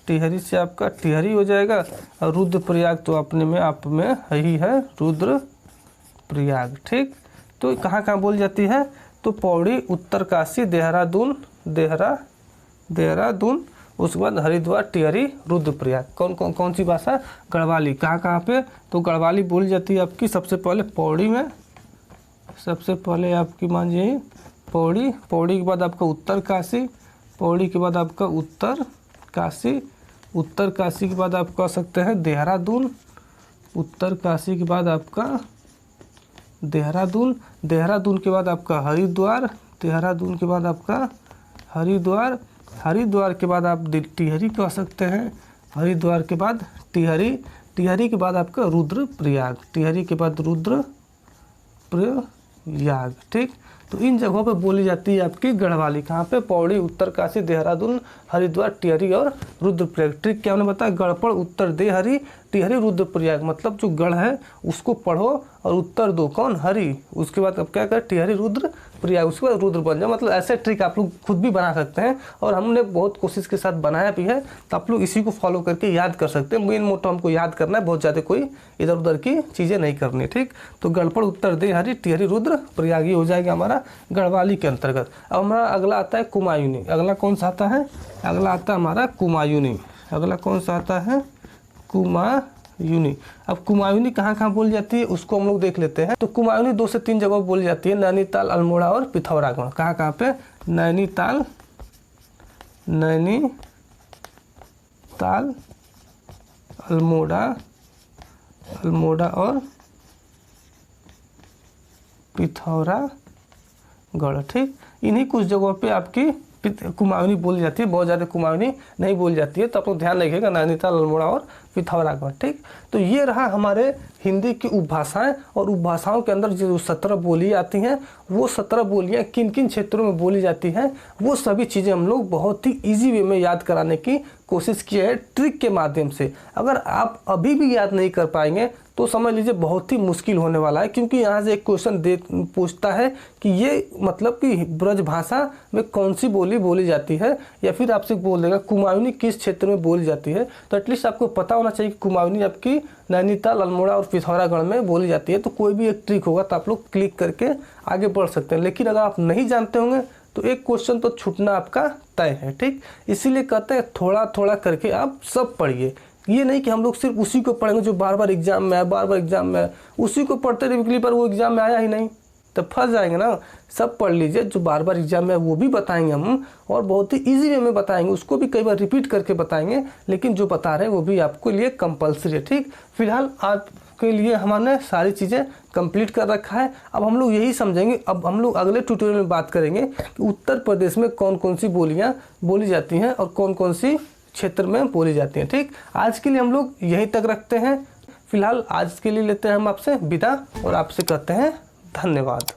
टिहरी से आपका टिहरी हो जाएगा। और रुद्रप्रयाग तो अपने में आप में ही है रुद्रप्रयाग। ठीक, तो कहाँ कहाँ बोली जाती है, तो पौड़ी, उत्तरकाशी, देहरादून, देहरादून, उसके बाद हरिद्वार, टिहरी, रुद्रप्रयाग। कौन सी भाषा, गढ़वाली। कहाँ कहाँ पे, तो गढ़वाली बोली जाती है आपकी सबसे पहले पौड़ी में, सबसे पहले आपकी मानिए पौड़ी, पौड़ी के बाद आपका उत्तरकाशी, पौड़ी के बाद आपका उत्तरकाशी, उत्तरकाशी के बाद आप कह सकते हैं देहरादून, उत्तरकाशी के बाद आपका देहरादून, देहरादून के बाद आपका हरिद्वार, देहरादून के बाद आपका हरिद्वार, हरिद्वार के बाद आप टिहरी कह सकते हैं, हरिद्वार के बाद टिहरी, टिहरी के बाद आपका रुद्रप्रयाग, टिहरी के बाद रुद्रप्रयाग। ठीक, तो इन जगहों पे बोली जाती है आपकी गढ़वाली। कहाँ पे, पौड़ी, उत्तरकाशी, देहरादून, हरिद्वार, टिहरी और रुद्रप्रयाग। ट्रिक क्या हमने बताया, गढ़पड़ उत्तर देहरी टिहरी रुद्रप्रयाग, मतलब जो गढ़ है उसको पढ़ो और उत्तर दो कौन, हरि, उसके बाद अब क्या कर टिहरी रुद्र प्रयाग, उसके बाद रुद्र बन जाओ। मतलब ऐसे ट्रिक आप लोग खुद भी बना सकते हैं और हमने बहुत कोशिश के साथ बनाया भी है, तो आप लोग इसी को फॉलो करके याद कर सकते हैं। मेन मोटो हमको याद करना है, बहुत ज़्यादा कोई इधर उधर की चीज़ें नहीं करनी। ठीक, तो गढ़पड़ उत्तर देहरी टिहरी रुद्र प्रयाग हो जाएगा हमारा गढ़वाली के अंतर्गत। अब हमारा अगला आता है कुमायूनी। अगला कौन सा आता है, अगला आता है हमारा कुमायूनी। अगला कौन सा आता है, कुमायूनी। अब कुमायूनी कहाँ कहाँ बोली जाती है उसको हम लोग देख लेते हैं। तो कुमायूनी 2 से 3 जगह बोली जाती है, नैनीताल, अल्मोड़ा और पिथौरागढ़। कहाँ कहाँ पे, नैनीताल, अल्मोड़ा और पिथौरागढ़। ठीक, इन्हीं कुछ जगहों पे आपकी कुमायूनी बोली जाती है, बहुत ज़्यादा कुमायूनी नहीं बोली जाती है, तो आप लोग ध्यान रखिएगा, नैनीताल, अल्मोड़ा और पिथौरागढ़। ठीक, तो ये रहा हमारे हिंदी की उपभाषाएं। और उपभाषाओं के अंदर जो 17 बोलियाँ आती हैं, वो 17 बोलियाँ किन किन क्षेत्रों में बोली जाती हैं, वो सभी चीज़ें हम लोग बहुत ही ईजी वे में याद कराने की कोशिश की है ट्रिक के माध्यम से। अगर आप अभी भी याद नहीं कर पाएंगे तो समझ लीजिए बहुत ही मुश्किल होने वाला है, क्योंकि यहाँ से एक क्वेश्चन पूछता है कि ये मतलब कि ब्रज भाषा में कौन सी बोली बोली जाती है, या फिर आपसे बोल देगा कुमायूनी किस क्षेत्र में बोली जाती है। तो एटलीस्ट आपको पता होना चाहिए कि कुमायूनी आपकी नैनीताल, अल्मोड़ा और पिथौरागढ़ में बोली जाती है। तो कोई भी एक ट्रिक होगा तो आप लोग क्लिक करके आगे बढ़ सकते हैं। लेकिन अगर आप नहीं जानते होंगे तो एक क्वेश्चन तो छूटना आपका तय है। ठीक, इसीलिए कहते हैं थोड़ा थोड़ा करके आप सब पढ़िए। ये नहीं कि हम लोग सिर्फ उसी को पढ़ेंगे जो बार बार एग्जाम में है, बार बार एग्जाम में है, उसी को पढ़ते रहे अगली बार वो एग्जाम में आया ही नहीं तो फंस जाएंगे ना। सब पढ़ लीजिए, जो बार बार एग्जाम में है वो भी बताएंगे हम, और बहुत ही इजी वे में बताएंगे, उसको भी कई बार रिपीट करके बताएंगे, लेकिन जो बता रहे हैं वो भी आपके लिए कंपलसरी है। ठीक, फिलहाल आपके लिए हमने सारी चीज़ें कंप्लीट कर रखा है। अब हम लोग यही समझेंगे, अब हम लोग अगले ट्यूटोरियल में बात करेंगे कि उत्तर प्रदेश में कौन कौन सी बोलियाँ बोली जाती हैं और कौन कौन सी क्षेत्र में बोली जाती हैं। ठीक, आज के लिए हम लोग यहीं तक रखते हैं। फिलहाल आज के लिए लेते हैं हम आपसे विदा और आपसे कहते हैं धन्यवाद।